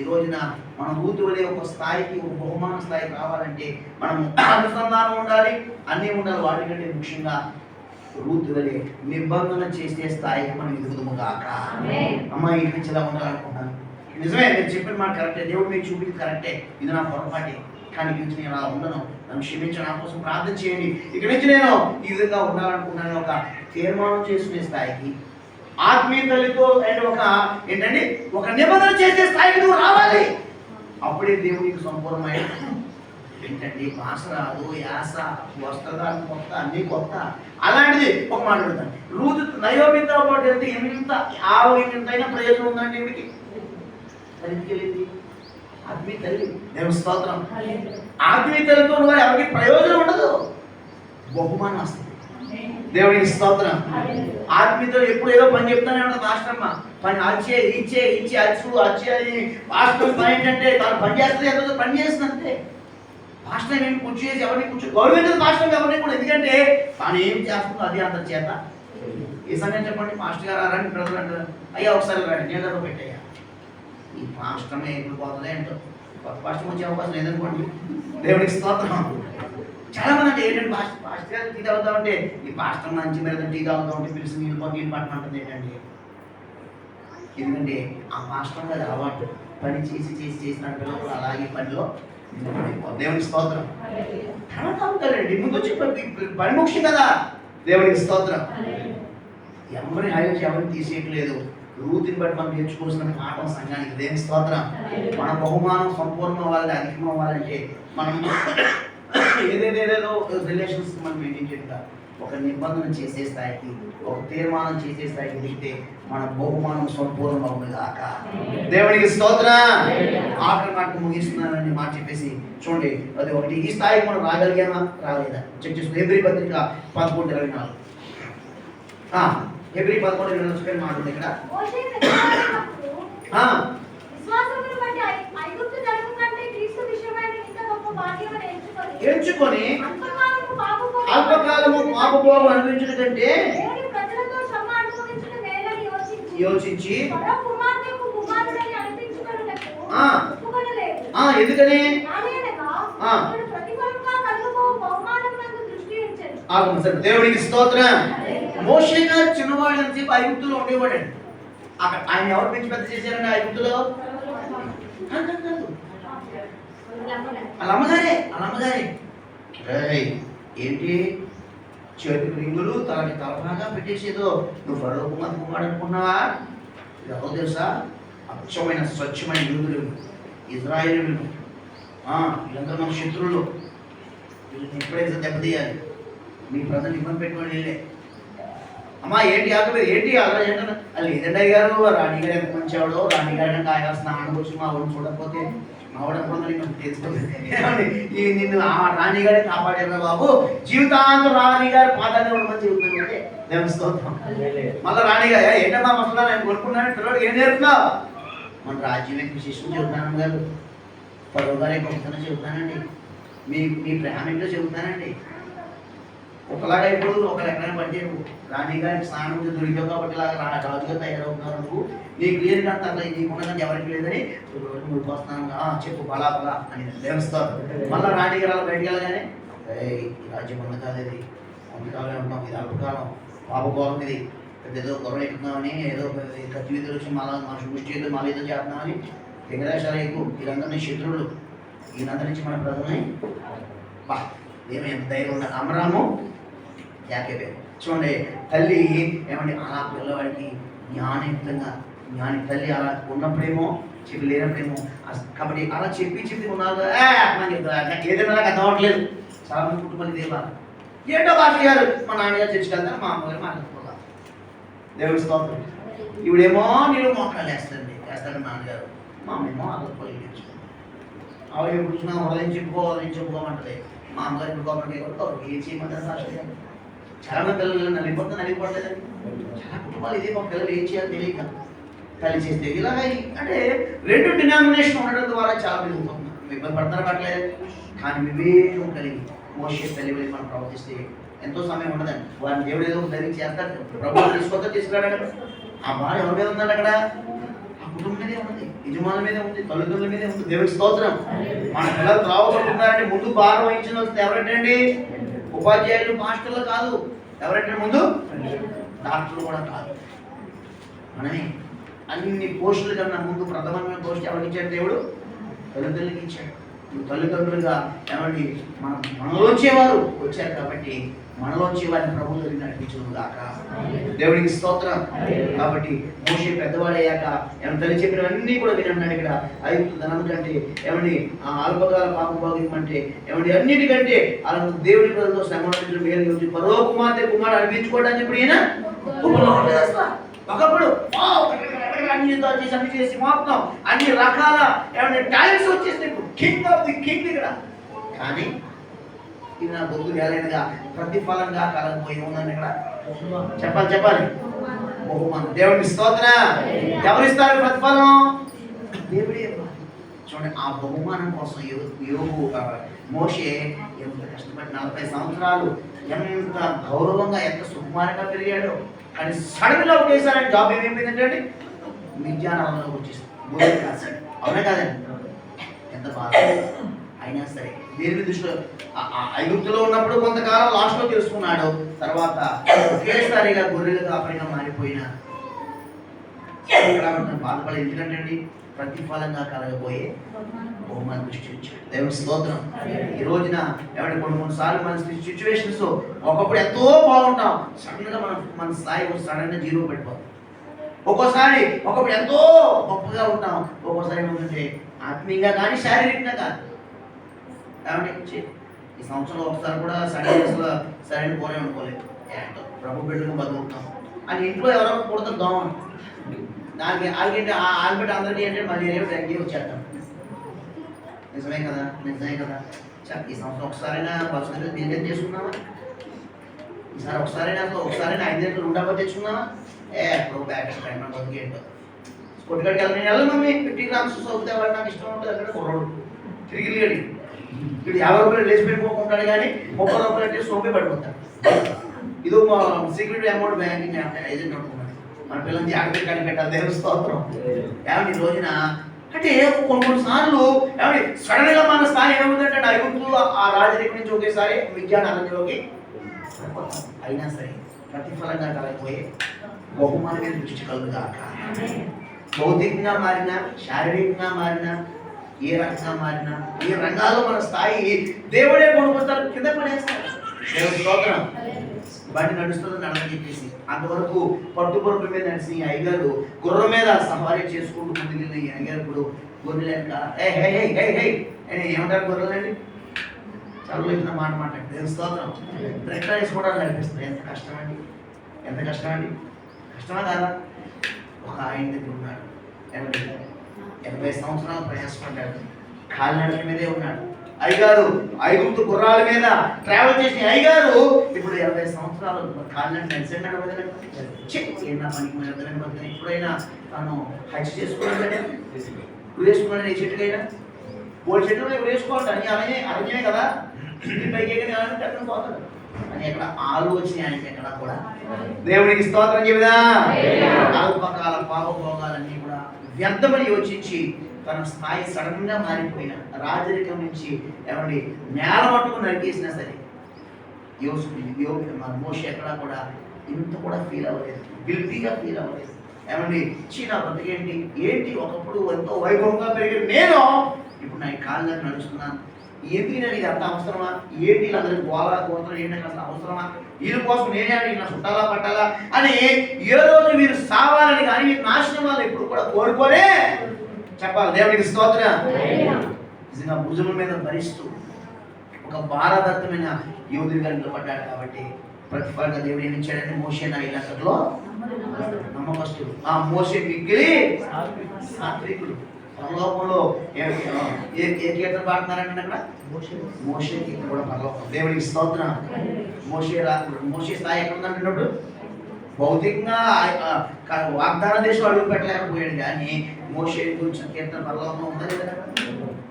ఈ రోజున మనం రూతు వలె ఒక స్థాయికి, ఒక బహుమాన స్థాయికి రావాలంటే మనం అనుసంధానం ఉండాలి, అన్నీ ఉండాలి. వాటికంటే ముఖ్యంగా రూతు వలె నిబంధన చేసే స్థాయికి మనం ఎదుగుదాము కాక. అమ్మ ఈ నుంచి ఇలా ఉండాలనుకుంటున్నాను. నిజమే, నేను చెప్పిన మాట కరెక్టే, దేవుడు మీకు చూపింది కరెక్టే, ఇది నా పొరపాటే. కానీ ఇక్కడి నుంచి నేను అలా ఉండను, నన్ను క్షమించి నా కోసం ప్రార్థన చేయండి, ఇక్కడి నుంచి నేను ఈ విధంగా ఉండాలనుకుంటున్నాను ఒక తీర్మానం చేసుకునే స్థాయికి, ఆత్మీయ తల్లితో అండ్ ఒక ఏంటంటే ఒక నిబంధన చేసే స్థాయికి నువ్వు రావాలి. అప్పుడే దేవునికి సంపూర్ణమైన ఏంటంటే భాష రాదు, యాస, వస్త్రధారణ కొత్త, అన్నీ కొత్త. అలాంటిది ఒక మాట అడుగుతాను, రూతు నయోమితో పాటు వెళ్తే ఎంతైనా ప్రయోజనం ఉందండి ఏమిటి? తల్లికి వెళ్ళింది ఆత్మీయ తల్లి, దేవుని స్తోత్రం. ఆత్మీయ తల్లితో నువ్వు ఎవరికి ప్రయోజనం ఉండదు, బహుమానం వస్తుంది. దేవునికి స్తోత్రం. ఆత్మీయతో ఎప్పుడు ఏదో పని చెప్తానే ఉంటుంది పాస్టర్మ, పని అచ్చే ఇచ్చే ఇచ్చే అచ్చు అచ్చే అని. పాస్టర్ పని ఏంటంటే తను పని చేస్తుంది, ఎంతో పని చేస్తుంది అంతే. పాస్టర్ ఏమి కూర్చు చేసి ఎవరిని కూర్చో గౌరవించదు పాస్టర్ ఎవరిని కూడా, ఎందుకంటే తాను ఏం చేస్తుందో అది అంత చేత. ఈ సంగతి చెప్పండి, మాస్టర్ గారు రండి బ్రదర్ అంటారు, అయ్యా ఒకసారి రండి నీళ్ళలో పెట్టయ్యా. ఈ పాస్టమే ఎప్పుడు పోతుంది ఏంటో, కొత్త పాస్టర్ వచ్చే అవకాశం లేదనుకోండి. దేవునికి స్తోత్రం. చాలా మంది అంటే ఏంటంటే పాస్టర్ గారు టీ తాగుతా ఉంటే ఈ పాస్టర్ మంచి మీద టీ తాగుతా ఉంటే పిలిచి నీళ్ళు పట్టమంటుంది ఏంటండి. ఎందుకంటే ఆ పాస్టర్ గారు అలవాటు, పని చేసి చేసి చేసిన పిల్లలు అలాగే పనిలో దేవునికి స్తోత్రం. తర్వాత అవుతారండి, ముందు వచ్చి పని ముఖ్యం కదా. దేవునికి స్తోత్రం. ఎవరిని హైలైట్ ఎవరిని తీసేయట్లేదు. రూతిని బట్టి మనం నేర్చుకోవాల్సిన పాఠం సంఘానికి. దేవుని స్తోత్రం. మన బహుమానం సంపూర్ణం అవ్వాలి, అధికం అవ్వాలంటే మనం ఏదేదేదో రిలేషన్స్ మనం మెయింటైన్ చేద్దాం. ఒక నిబంధన చేసే స్థాయికి, ఒక తీర్మానం చేసే స్థాయికి దిగితే మన బహుమానం సంపూర్ణం అవుతుంది కాక. దేవునికి స్తోత్రం. ఆఖరి మాట ముగిస్తున్నానని మాట చెప్పేసి చూడండి, అది ఒకటి. ఈ స్థాయికి మనం రాగలిగామా రాలేదా చెక్ చేసుకుని హెబ్రీ పత్రిక 11:24. హెబ్రీ 11:24 మాట ఉంది ఇక్కడ. ఎంచుకొని అల్పకాలము పాపభోగం అనుభవించడం కంటే యోచించి ఎందుకని దేవునికి స్తోత్రం. మోషే గారు చిన్నవాడు అని చెప్పి ఐగుప్తులో ఉండేవాడండి. అక్కడ ఆయన ఎవరు పెంచి పెద్ద చేశారండి ఐగుప్తులో? అమ్మగారే. ఏంటి చేతికి రింగులు, తలకి తలపాగా పెట్టేసేదో నువ్వు ఫరో కుమారుడు అనుకున్నావా? ఇది ఎవరో తెలుసా? అచ్చమైన స్వచ్ఛమైన యూదులు, ఇజ్రాయేలీలు. వీళ్ళందరూ మన శత్రువులు. వీళ్ళని ఎప్పుడైతే దెబ్బతీయాలి. మీ ప్రజలు ఇబ్బంది పెట్టుకొని వెళ్ళే అమ్మా ఏంటి ఆకలి ఏంటి అలా ఏంటన్నా అది లేదండి గారు, రాణిగారు ఎంత మంచివాడో, రాణిగారు అంటే ఆయన స్నానం వచ్చి మా ఊరిని చూడకపోతే మా వాడు అనుకున్నది తెలుసుకోలేదు. నిన్ను ఆ రాణిగారే కాపాడారు బాబు, జీవితాంతం రాణిగారు పాదాన్ని ఉండమని చెబుతున్నాడు. దేవుని స్తోత్రం. మళ్ళీ రాణిగారు ఏంటమ్మా మసలా నేను కొనుక్కున్నాను పిల్లడు ఏం నేర్పుతున్నావు? మన రాజ్యం యొక్క శిష్యులు చెబుతాను గారు పరోగానే గొప్పతనం చెబుతానండి. మీ మీ ప్రేమ ఏంటో చెబుతానండి. ఒకలాగా ఇప్పుడు ఒకరు ఎక్కడైనా పడితే నువ్వు రాణిగారికి స్నానం దొరికావు కాబట్టి ఇలాగా రాజుగా తయారవుతున్నారు. నువ్వు నీ క్లియర్ గా అట్లా నీకున్నదని ఎవరికి లేదని రోజు నువ్వు వస్తున్నాను చెప్పు బలా బలా అని దేవస్తారు. మళ్ళీ రాణిగారు అలా బయటికి వెళ్ళగానే ఈ రాజ్యం ఉన్న కాదు, ఇది కొంతకాలం ఉంటాం, ఇది అల్పకాలం, పాపకోలం, ఇది ఏదో గొడవ ఎక్కుతున్నామని ఏదో ఖర్చు వీధులు వచ్చి మళ్ళీ మనుషులు ముష్టి ఏదో మళ్ళీ ఏదో చేస్తున్నామని వెంకటేశ్వర ఎక్కువ వీళ్ళందరినీ శత్రువులు, వీళ్ళందరి నుంచి మన ప్రజల్ని బా ఏమో ఎంత ధైర్యం ఉండాలి. అమరాము యాకేబే చూడండి, తల్లి ఏమండి అలా పిల్లవాడికి జ్ఞానయుక్తంగా తల్లి అలా ఉన్నప్పుడేమో చెప్పి లేనప్పుడేమో కాబట్టి అలా చెప్పి ఉన్నారు అని చెప్తారు. నాకు ఏదైనా నాకు అర్థం అవ్వట్లేదు. చాలా మంది కుటుంబాలు ఇదేవా ఏంటో భాష గారు మా నాన్నగారు చర్చకెళ్తారు, మా అమ్మగారు మాట్లాడుకోవాలి. దేవుడి స్తోత్రం. ఇవిడేమో నేను మోకాలు వేస్తాడు నాన్నగారు, మా అమ్మేమో అదొకలు తెచ్చుకుంటాం. ఆవిడ ఎప్పుడు చూసినా హృదయం చెప్పుకోమంటది. మా అమ్మగారు ఇప్పుడు గవర్నమెంట్ ఏం చేయమంటారు సాక్షి. చాలా మంది పిల్లలు నలిగిపోలేదండి. చాలా కుటుంబాలు ఇదే, మా పిల్లలు ఏం చేయాలో తెలియక తల్లి చేస్తే ఇలాగ అంటే 2 డినామినేషన్ ఉండడం ద్వారా చాలా పెరుగుతుంది. ఇబ్బంది పడతారు పట్టలేదు. కానీ వివేకం కలిగి మోషే తల్లి వెళ్ళి మనం ప్రవర్తిస్తే ఎంతో సమయం ఉండదండి. వారిని దేవుడు ఏదో ధరించి చేస్తాడు, ప్రభుత్వం తీసుకురాడు అక్కడ. ఆ భార్య ఎవరి మీద ఉందండి అక్కడ? ఆ కుటుంబం మీదే ఉంది, యజమానుల మీదే ఉంది, తల్లిదండ్రుల మీదే ఉంది. దేవుడి స్తోత్రం. మన పిల్లలు త్రావబడుతున్నారంటే ముందు భారం వహించిన వస్తే ఎవరంటండి? ఉపాధ్యాయులు, మాస్టర్లు కాదు. ఎవరంటే ముందు? డాక్టర్లు కూడా కాదు. మనమే అన్ని పోస్టుల కన్నా ముందు ప్రథమమైన పోస్ట్ ఎవరికి ఇచ్చాడు? దేవుడు తల్లిదండ్రులకి ఇచ్చాడు. తల్లిదండ్రులుగా ఏమండి మనలోంచే వారు వచ్చారు కాబట్టి మనలోంచి వారిని ప్రభు దగ్గర నడిపించడం దాకా దేవుడికి స్తోత్రం. కాబట్టి మోషే పెద్దవాడయ్యాక ఏమైనా తల్లి చెప్పినవన్నీ కూడా వినన్నాడు. ఇక్కడ ఐగుప్తు ధనం కంటే ఏమండి ఆ అల్పకాల పాపభోగమంటే ఏమండి అన్నిటికంటే అలా దేవుడి ప్రజలతో శ్రమ మేలు పరో కుమారుడు అనిపించుకోవడానికి ఇప్పుడు ఈయన ఒకప్పుడు అన్ని యుద్ధాలు చేసి అన్ని చేసి మొత్తం అన్ని రకాల ఏమైనా టాలెంట్స్ వచ్చేస్తే కింగ్ ఆఫ్ ది కింగ్ ఇక్కడ. కానీ ఇది నా బొద్దు వేలైనగా ప్రతిఫలంగా కలగబోయి ఉందని ఇక్కడ చెప్పాలి. బహుమానం. దేవుడికి స్తోత్రం. ఎవరిస్తారు ప్రతిఫలం? దేవుడే. చూడండి, ఆ బహుమానం కోసం యోగు మోషే ఎంత కష్టపడి 40 సంవత్సరాలు ఎంత గౌరవంగా ఎంత సుకుమారంగా పెరిగాడు. కానీ సడన్గా ఒకేసారి జాబ్ ఏమైపోయిందంటే మిథ్యానాలకు వచ్చేసి అవునా కాదండి? ఎంత బాధ. అయినా సరే దేవుని దృష్టిలో ఐగుప్తులో ఉన్నప్పుడు కొంతకాలం లాస్ట్లో తెలుసుకున్నాడు. తర్వాత ఒకేసారిగా గొర్రెలు కాపరిగా మారిపోయిన బాధపడే ఎందుకంటే ప్రతిఫలంగా కలగబోయే బహుమానం దృష్టి ఇచ్చాడు. దేవుని స్తోత్రం. ఈ రోజున ఏమంటే కొన్నిసార్లు మన సిచ్యువేషన్స్ ఒకప్పుడు ఎంతో బాగుంటాం, సడన్ గా మన స్థాయి సడన్ గా జీరో పడిపోతాం. ఒకప్పుడు ఎంతో గొప్పగా ఉంటాం, ఒక్కోసారి ఏమంటే ఆత్మీయంగా కానీ శారీరకంగా కాదు. కాబట్టి ఈ సంవత్సరంలో ఒకసారి కూడా సరైన పోనే అనుకోలేదు. ప్రభు బిడ్డలు బతుకుతాం అని ఇంట్లో ఎవరో పుడతారు దోమ, దానికి ఆల్గేంటి ఆల్బెట్ అందరికీ అంటే మళ్ళీ డెంగ్యూ వచ్చేస్తాం. నిజమే కదా? ఈ సంవత్సరం ఒకసారైనా బస్సు బిజినెస్ చేసుకున్నావా? ఈసారి ఒకసారైనా 5 గంటలు ఉండకపోతే తెచ్చుకున్నావా? బ్యాగ్ బతికేంటో కొట్టుకడికి వెళ్ళి మమ్మీ 50 గ్రామ్స్ సోపుతే వాడు నాకు ఇష్టం ఉంటుంది. అక్కడ కుర్రోడు తిరిగి ఇప్పుడు 50 రూపాయలు లేచి పెట్టుకోకుంటాడు, కానీ 30 రూపాయలు అంటే సోపే పడిపోతాడు. ఇదో మా సీక్రెట్ అమౌంట్ బ్యాంకింగ్ ఏజెంట్ అనుకున్నాడు. మన పిల్లల్ని జాగ్రత్తగా కనిపెట్టాలి. దేవుని స్తోత్రం. ఏమంటే ఈ రోజున అంటే కొన్నిసార్లు ఏమంటే సడన్ గా మన స్థాయి ఏమవుతుందంటే ఐగుప్తు ఆ రాజరికం నుంచి ఒకేసారి విజ్ఞానాలలోకి. అయినా సరే ప్రతిఫలంగా కలగబోయే బహుమానం మీద దృష్టి కలుగుగాక. భౌతికంగా మారినా, శారీరకంగా మారినా, ఏ రకంగా మారినా, ఏ రంగాల్లో మన స్థాయి దేవుడే కొనుక్కొస్తారు, కింద పడేస్తారు. దేవుని స్తోత్రం. బండి నడుస్తుంది నడమని చెప్పేసి అంతవరకు పట్టుబొరుల మీద నడిచి అయ్యగారు గుర్రం మీద సవారీ చేసుకుంటూ ముందుకెళ్ళి అయ్యగారు ఇప్పుడు గొర్రెలు ఏమంటారు గొర్రెలండి? చదువు ఇచ్చిన మాట మాట్లాడి దేవుని స్తోత్రం. రెక్కలు వేసుకోవడానికి నడిపిస్తుంది. ఎంత కష్టమండి. కష్టమా కాదా? ఒక ఆయన దగ్గర ఉన్నాడు, 80 సంవత్సరాలు ప్రయాసపడ్డాడు, కాలినడక మీదే ఉన్నాడు. అయ్యగారు ఐగుప్తు గుర్రాల మీద ట్రావెల్ చేసిన అయ్యగారు ఇప్పుడు 80 సంవత్సరాలు కాలినట్టు నడిచాడు. ఎప్పుడైనా తను హజ్ చేసుకున్నాడు, ఇప్పుడు వేసుకున్నాడు. ఏ చెట్టుకైనా ఓడి చెట్లు ఇప్పుడు వేసుకోవాలి అని అరణ్యమే కదా, ఇంటి పైకి ఎక్కడ పోతాడు అని ఎక్కడ ఆలోచన ఆయనకి ఎక్కడ కూడా. దేవునికి స్తోత్రం చెబుదా. అల్పకాల పాపభోగాలన్నీ కూడా వ్యర్థమని యోచించి తన స్థాయి సడన్ గా మారిపోయిన రాజరికం నుంచి ఏమండి నేల మట్టుకు నరికేసినా సరే మోషే ఎక్కడ కూడా ఇంత కూడా ఫీల్ అవ్వలేదు, గిల్టీగా ఫీల్ అవ్వలేదు. ఏమండి నా బతికేంటి ఏంటి, ఒకప్పుడు ఎంతో వైభవంగా పెరిగాడు నేను, ఇప్పుడు నా కాళ్ళ నడుస్తున్నాను, ఏంటి నేను ఇది అంత అవసరమా, ఏంటి వీళ్ళందరికీ గోలా కోరుతున్నా, ఏంటి అసలు అవసరమా, వీళ్ళ కోసం నేనే నా చుట్టాలా పట్టాలా అని ఏ రోజు మీరు సావాలని కానీ మీరు నాశనం వాళ్ళు ఎప్పుడు కూడా కోరుకోనే చెప్పాలి. దేవునికి స్తోత్రం. నిజంగా భుజముల మీద భరిస్తూ ఒక భారదత్తమైన యోధుడిగా నిలబడ్డాడు కాబట్టి ప్రతిఫలంగా దేవుడు ఏమి ఇచ్చాడని మోషే నా ఇలాంటిలో నమ్మకస్తుడు. ఆ మోషే మిక్కిలి సాత్వికుడు. పరలోకంలో ఏ కీర్తన పాడుతున్నారంటే అక్కడ మోషే కీర్తన కూడా పరలోకం. దేవునికి స్తోత్రం. మోషే స్థాయి ఎక్కడ ఉందంటున్నప్పుడు భౌతికంగా వాగ్దాన దేశం అడుగు పెట్టలేకపోయాడు, కానీ మోషే గురించి కీర్తన పరలోకంలో ఉందని కదా.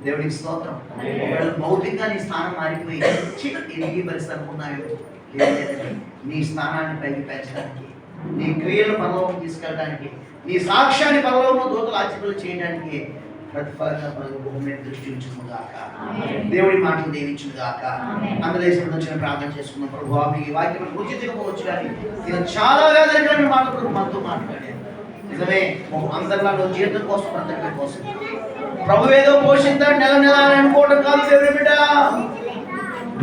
దేవునికి స్తోత్రం. భౌతికంగా నీ స్థానం మారిపోయి ఈ పరిస్థితి అనుకున్నావేమో, లేదంటే నీ స్థానాన్ని పైకి పెంచడానికి, నీ క్రియలను పరలోకం తీసుకెళ్ళడానికి, నీ సాక్ష్యాన్ని పరలోకం దూతలు ఆచరణలు చేయడానికి ప్రతిఫలంగా భూమి మీద దృష్టి ఉంచును గాక. దేవుడి మాటలు దీవించును గాక. ఆంధ్రదేశం నుంచి ప్రార్థన చేసుకున్నాం. ప్రభు మీ వాక్యం ఉచితంగా కానీ ఇది చాలా జరిగిన మాటలు మనతో మాట్లాడారు. నిజమే, అందరిలో జీవితం కోసం బ్రతకడం కోసం ప్రభు ఏదో పోషిస్తాడు నెల నెల అనుకోవడం కాదు. దేవుడి బిడ్డ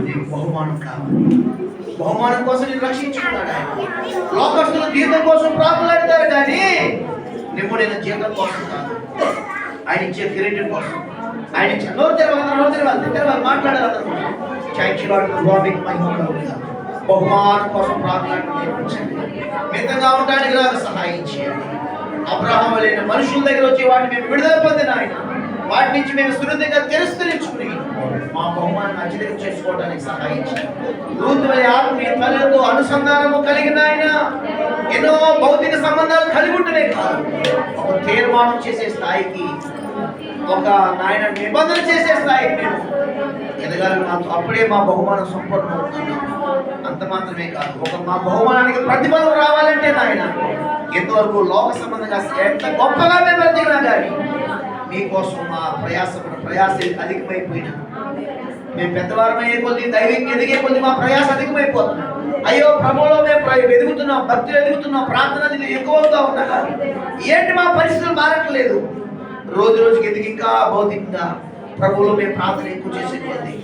నీకు బహుమానం కావాలి. బహుమానం కోసం నేను రక్షించుకున్నాడు ఆయన. లోకస్తులు జీవితం కోసం ప్రాకులాడతారు, కానీ నువ్వు నేను జీవితం కోసం కాదు, ఆయన ఇచ్చే కిరీటం కోసం. ఆయన ఇచ్చే నోరు తెరవాలి మాట్లాడారు అందరూ. బహుమానం కోసం ప్రాకులాడటం నేర్పించండి. మితంగా ఉండడానికి నాకు సహాయం చేయండి. అబ్రహాము లేని మనుషుల దగ్గర వచ్చి వాటిని మేము విడుదల పొందిన ఆయన, వాటి నుంచి మేము సున్నితంగా తిరస్కరించుకుని మా బహుమానాన్ని అత్యధికం చేసుకోవడానికి సహాయం చేయండి. రూతు వలె ఆత్మీయ తల్లితో అనుసంధానము కలిగిన ఆయన ఎన్నో భౌతిక సంబంధాలు కలిగి ఉంటేనే కాదు, ఒక తీర్మానం చేసే స్థాయికి, ఒక నాయన నిబంధన చేసే స్థాయికి మేము ఎదగాలి. మాకు అప్పుడే మా బహుమానం సంపూర్ణమవుతున్నాం. అంత మాత్రమే కాదు, ఒక మా బహుమానానికి ప్రతిఫలం రావాలంటే నాయన ఎంతవరకు లోక సంబంధంగా ఎంత గొప్పగా మేము బ్రతికినా కానీ మీకోసం మా ప్రయాస అధికమైపోయినా, మేము పెద్దవారమయ్యే కొద్ది దైవిక ఎదిగే కొద్ది మా ప్రయాస అధికమైపోతున్నాం. అయ్యో ప్రభువులో మేము ఎదుగుతున్నాం, భక్తులు ఎదుగుతున్నాం, ప్రార్థన ఎక్కువగా ఉన్నా కానీ ఏంటి మా పరిస్థితులు మారట్లేదు. రోజు రోజుకి ఎదిగి ఇంకా భౌతికంగా ప్రభువులో మేము ప్రార్థన ఎక్కువ చేసే కొద్ది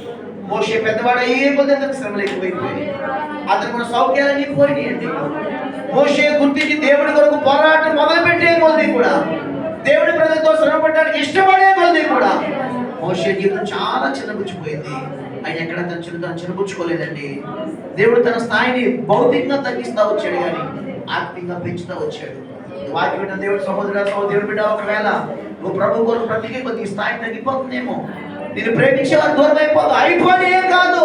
మోషే పెద్దవాడు అయ్యే కొద్ది అతనికి శ్రమలు ఎక్కువైపోయి అతను మన సౌఖ్యాలన్నీ పోయినాయండి. మోషే గుర్తించి దేవుడి కొరకు పోరాటం మొదలుపెట్టే కొద్ది కూడా, దేవుడి ప్రజలతో శ్రమపడడానికి ఇష్టపడే కొద్ది కూడా మోషే జీవితం చాలా చిన్నపుచ్చిపోయింది. ఆయన ఎక్కడ తను చిన్నపుచ్చుకోలేదండి. దేవుడు తన స్థాయిని భౌతికంగా తగ్గిస్తా వచ్చాడు, కానీ ఆత్మీయంగా పెంచుతా వచ్చాడు. వాక్యం దేవుడు సహోదరుడు బిడ్డ, ఒకవేళ నువ్వు ప్రభు కొరకు ప్రతికి కొద్ది స్థాయి తగ్గిపోతుందేమో, నేను ప్రేమించేవారు దూరం అయిపోతే కాదు,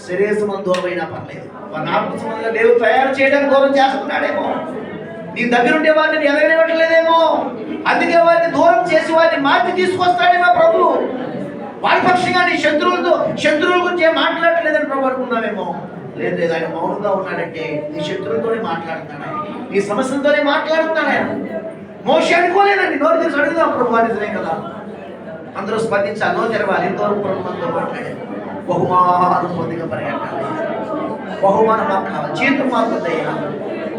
శరీర సంబంధం దూరం అయినా పర్లేదు, మన ఆత్మ సంబంధంగా దేవుడు తయారు చేయడానికి దూరం చేస్తున్నాడేమో, నీ దగ్గరుండే వారిని ఎదగనివ్వట్లేదేమో, అందుకే వారిని దూరం చేసి వారిని మార్చి తీసుకొస్తాడేమో ప్రభు. వారి పక్షంగా నీ శత్రువుల గురించి మాట్లాడట్లేదని ప్రభు అనుకున్నావేమో. లేదు, ఆయన మౌనంగా ఉన్నాడంటే నీ శత్రువులతోనే మాట్లాడుతున్నాడు, నీ సమస్యలతోనే మాట్లాడుతున్నాడు ఆయన. మోషే అనుకోలేదండి, నోరు తెరిచి అడుగుదాం ప్రభు నిజమే కదా. అందరూ స్పందించాలి, నోరు తెరవాలి. ఎంతవరకు ప్రభుత్వంతో మాట్లాడారు. బహుమానం పొందిగా పరిగెట్టాలి. బహుమానం మాకు కావాలి, జీతం మాకు వద్దయ్యా,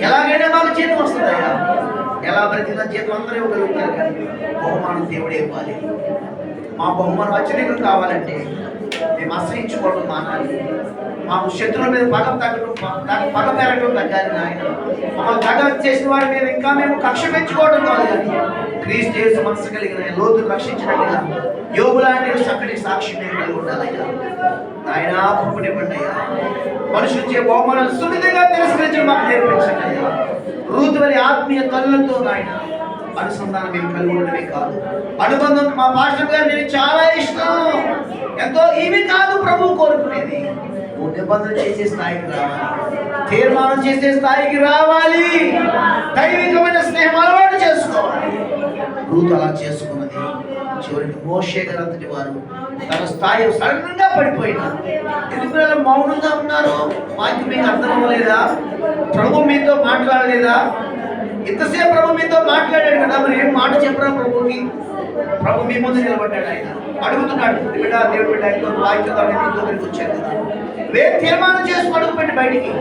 ఎలాగైనా మాకు జీతం వస్తుందయ్యా. ఎలా బ్రతికిన జీతం అందరూ ఇవ్వగలుగుతారు, కానీ బహుమానం దేవుడే ఇవ్వాలి. మా బహుమానం అత్యధికం కావాలంటే మేము ఆశ్రయించుకోవడం మానాలి. మాకు శత్రువుల మీద పగ పెరగడం తగ్గాలి నాయన. మమ్మల్ని దగ చేసిన వారి మీద ఇంకా మేము కక్ష పెంచుకోవడం కాదు, కానీ క్రీస్తు యేసు మనసు కలిగిన లోతులు రక్షించినట్టుగా యోబు లాంటి చక్కటి సాక్షి మేము కలిగి ఉండాలయ్యా. ఆయన పంపిణీపండి అయ్యా. మనుషులు బహుమానాలు సున్నితంగా తిరస్కరించి మాకు నేర్పించండి అయ్యా. రూతు వలె ఆత్మీయ తల్లులతో నాయన అనుసంధానం మేము కలిగి ఉండడమే కాదు, అనుబంధం మా పాస్టర్ గారు నేను చాలా ఇష్టం, ఎంతో ఇవి కాదు ప్రభు కోరుకునేది. నిబంధన చేసే స్థాయికి రావాలి, తీర్మానం చేసే స్థాయికి రావాలి, దైవికమైన స్నేహం అలవాటు చేసుకోవాలి. రూతు అలా చేసుకున్నది. చివరికి మోషే గారు అంతటి వారు తన స్థాయి సడన్ గా పడిపోయినారు. ఎందుకు ఇలా మౌనంగా ఉన్నారు? మాకు మీకు అర్థం అవ్వలేదా? ప్రభు మీతో మాట్లాడలేదా? ఇంతసేపు ప్రభు మీతో మాట్లాడాడు కదా, మరి ఏం మాట చెప్పరా ప్రభుకి? ప్రభు మీ ముందు నిలబడ్డాడు. ఆయన అడుగుతున్నాడు, బిడ్డ దేవుడు బిడ్డ వాక్యం దగ్గరికి వచ్చాడు కదా, తీర్మానం చేసి అడుగు పెట్టి బయటికి.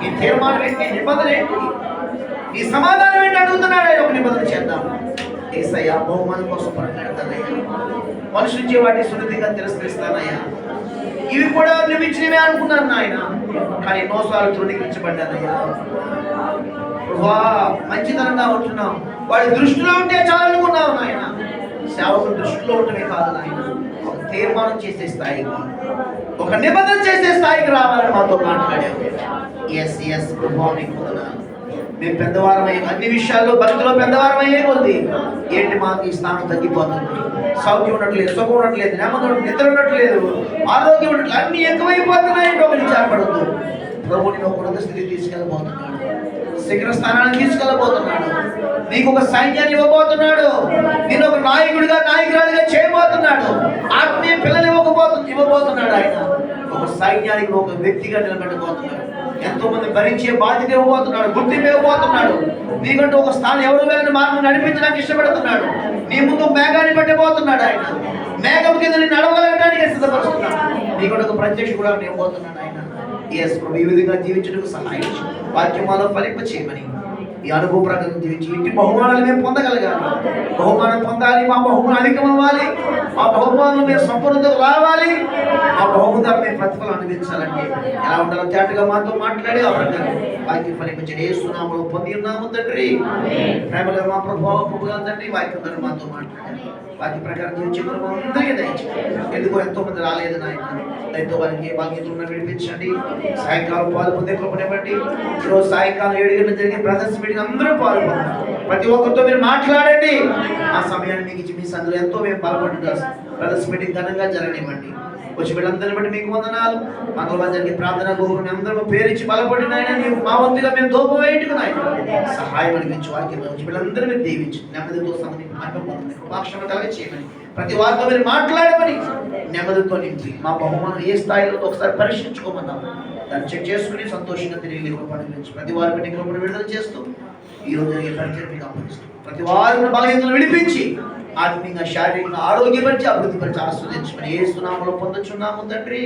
ఈ తీర్మానం ఏంటి? నిబంధన ఏంటి? ఈ సమాధానం ఏంటి అడుగుతున్నాడు. ఆయన ఒక నిబంధన చేద్దాం. యేసయ్యా బహుమానం కోసం పడతానయ్యా, మనుషులిచ్చే వాటిని సున్నితంగా తిరస్కరిస్తానయ్యా. ఇవి కూడా నువ్వు ఇచ్చినవే అనుకున్నాను నాయన, కానీ ఎన్నోసార్లు తృణీకరించబడ్డానయ్యా. వా మంచితనంగా ఉంటున్నాం, వాడి దృష్టిలో ఉంటే చాలు అనుకున్నావు నాయన. సేవకుడు దృష్టిలో ఉండటమే కాదు నాయన, ఒక తీర్మానం చేసే స్థాయికి, ఒక నిబంధన చేసే స్థాయికి రావాలని మాతో మాట్లాడావు. ఎస్ ఎస్ ప్రభావం నీకు వందనాలు. మేము పెద్దవారమయ్యే అన్ని విషయాల్లో భక్తిలో పెద్దవారమయ్యే కొద్ది ఏంటి మాకు ఈ స్థానం తగ్గిపోతుంది. సౌఖ్యం ఉండట్లేదు, సుఖం ఉండట్లేదు, నెమ్మది నిద్ర ఉండట్లేదు, ఆరోగ్యం ఉండట్లేదు, అన్ని ఎక్కువైపోతున్నాయంటే ఒక విచారపడద్దు. ప్రభుని ఒక ఉన్నత స్థితికి తీసుకెళ్ళబోతున్నాడు, శిఖర స్థానాన్ని తీసుకెళ్ళబోతున్నాడు, నీకు ఒక సైన్యాన్ని ఇవ్వబోతున్నాడు, నేను ఒక నాయకుడిగా నాయకురాలిగా చేయబోతున్నాడు, ఆత్మీయ పిల్లలు ఇవ్వబోతున్నాడు. ఆయన ఒక సైన్యానికి ఒక వ్యక్తిగా నిలబెట్టబోతున్నాడు. ఎంతో మంది భరించే బాధ్యత ఇవ్వబోతున్నాడు, గుర్తింపు ఇవ్వబోతున్నాడు. నీకంటూ ఒక స్థానం ఎవరు వెళ్ళని మార్గం నడిపించడానికి ఇష్టపడుతున్నాడు. నీ ముందు మేఘాన్ని పెట్టబోతున్నాడు. ఆయన మేఘం కింద నిన్ను నడవగలగడానికి సిద్ధపరుస్తున్నాడు. నీకంటూ ఒక ప్రత్యక్ష కూడా ఇవ్వబోతున్నాడు. ఆయన ఎస్ ప్రభు, ఈ విధంగా జీవించడానికి సహాయం వాక్యమాలో ఫలింప చేయమని, ఈ అనుభవ ప్రకారం జీవించి ఇంటి బహుమానాలు మేము పొందగలగాలి. బహుమానం పొందాలి, మా బహుమానం అధికం అవ్వాలి, మా బహుమానం మేము సంపూర్ణతకు రావాలి, మా బహుమతి మేము ప్రతిఫలం అందించాలంటే ఎలా ఉండాలో తేటగా మాతో మాట్లాడి ఆ ప్రకారం వాక్యం ఫలింపచేయండి. యేసు నామములో పొంది ఉన్నాము తండ్రి. ప్రేమగా మా ప్రభువుగా తండ్రి వాక్యం ద్వారా మాతో మాట్లాడండి. వాక్య ప్రకారం జీవించే అందరికీ దయచేయండి. ఎందుకో ఎంతో మంది రాలేదు నాయన, ఎంతో వారికి బాధ్యతలను విడిపించండి. సాయంకాలం పాలు పొందే కృపనివ్వండి. ఈరోజు సాయంకాలం 7 గంటలకు జరిగే బ్రదర్స్ మీటింగ్ అందరూ పాల్గొన్నారు. ప్రతి ఒక్కరితో మీరు మాట్లాడండి. ఆ సమయాన్ని మీకు ఇచ్చి మీ సందులో ఎంతో మేము పాల్గొంటున్నాం. బ్రదర్స్ మీటింగ్ ఘనంగా జరగనివ్వండి. వచ్చి వీళ్ళందరిని బట్టి మీకు వందనాలు. మంగళవారం జరిగే ప్రార్థన గోపురం అందరూ పేరించి బలపడినాయన, నీవు మా వంతుగా మేము దోప వేయటుకున్నాయి సహాయం అనిపించి వాక్యం వచ్చి వీళ్ళందరూ మీరు దీవించి నెమ్మదితో కృపాక్షమ కలిగి చేయమని, ప్రతి వారితో మీరు మాట్లాడమని నెమ్మదితో నింపి మా బహుమానం ఏ స్థాయిలో ఒకసారి పరీక్షించుకోమన్నాము. దాన్ని చెక్ చేసుకుని సంతోషంగా తిరిగి కృపణించి ప్రతి వారి బట్టి కృపను విడుదల చేస్తూ ఈ రోజు జరిగే పరిచయం మీకు అప్పగిస్తూ ప్రతి వారిని బలహీనతలు విడిపించి ఆత్మీయంగా శారీరకంగా ఆరోగ్యపరిచి అభివృద్ధి పరిచి ఆస్వాదించమని యేసు నామములో పొందుచున్నాము తండ్రి.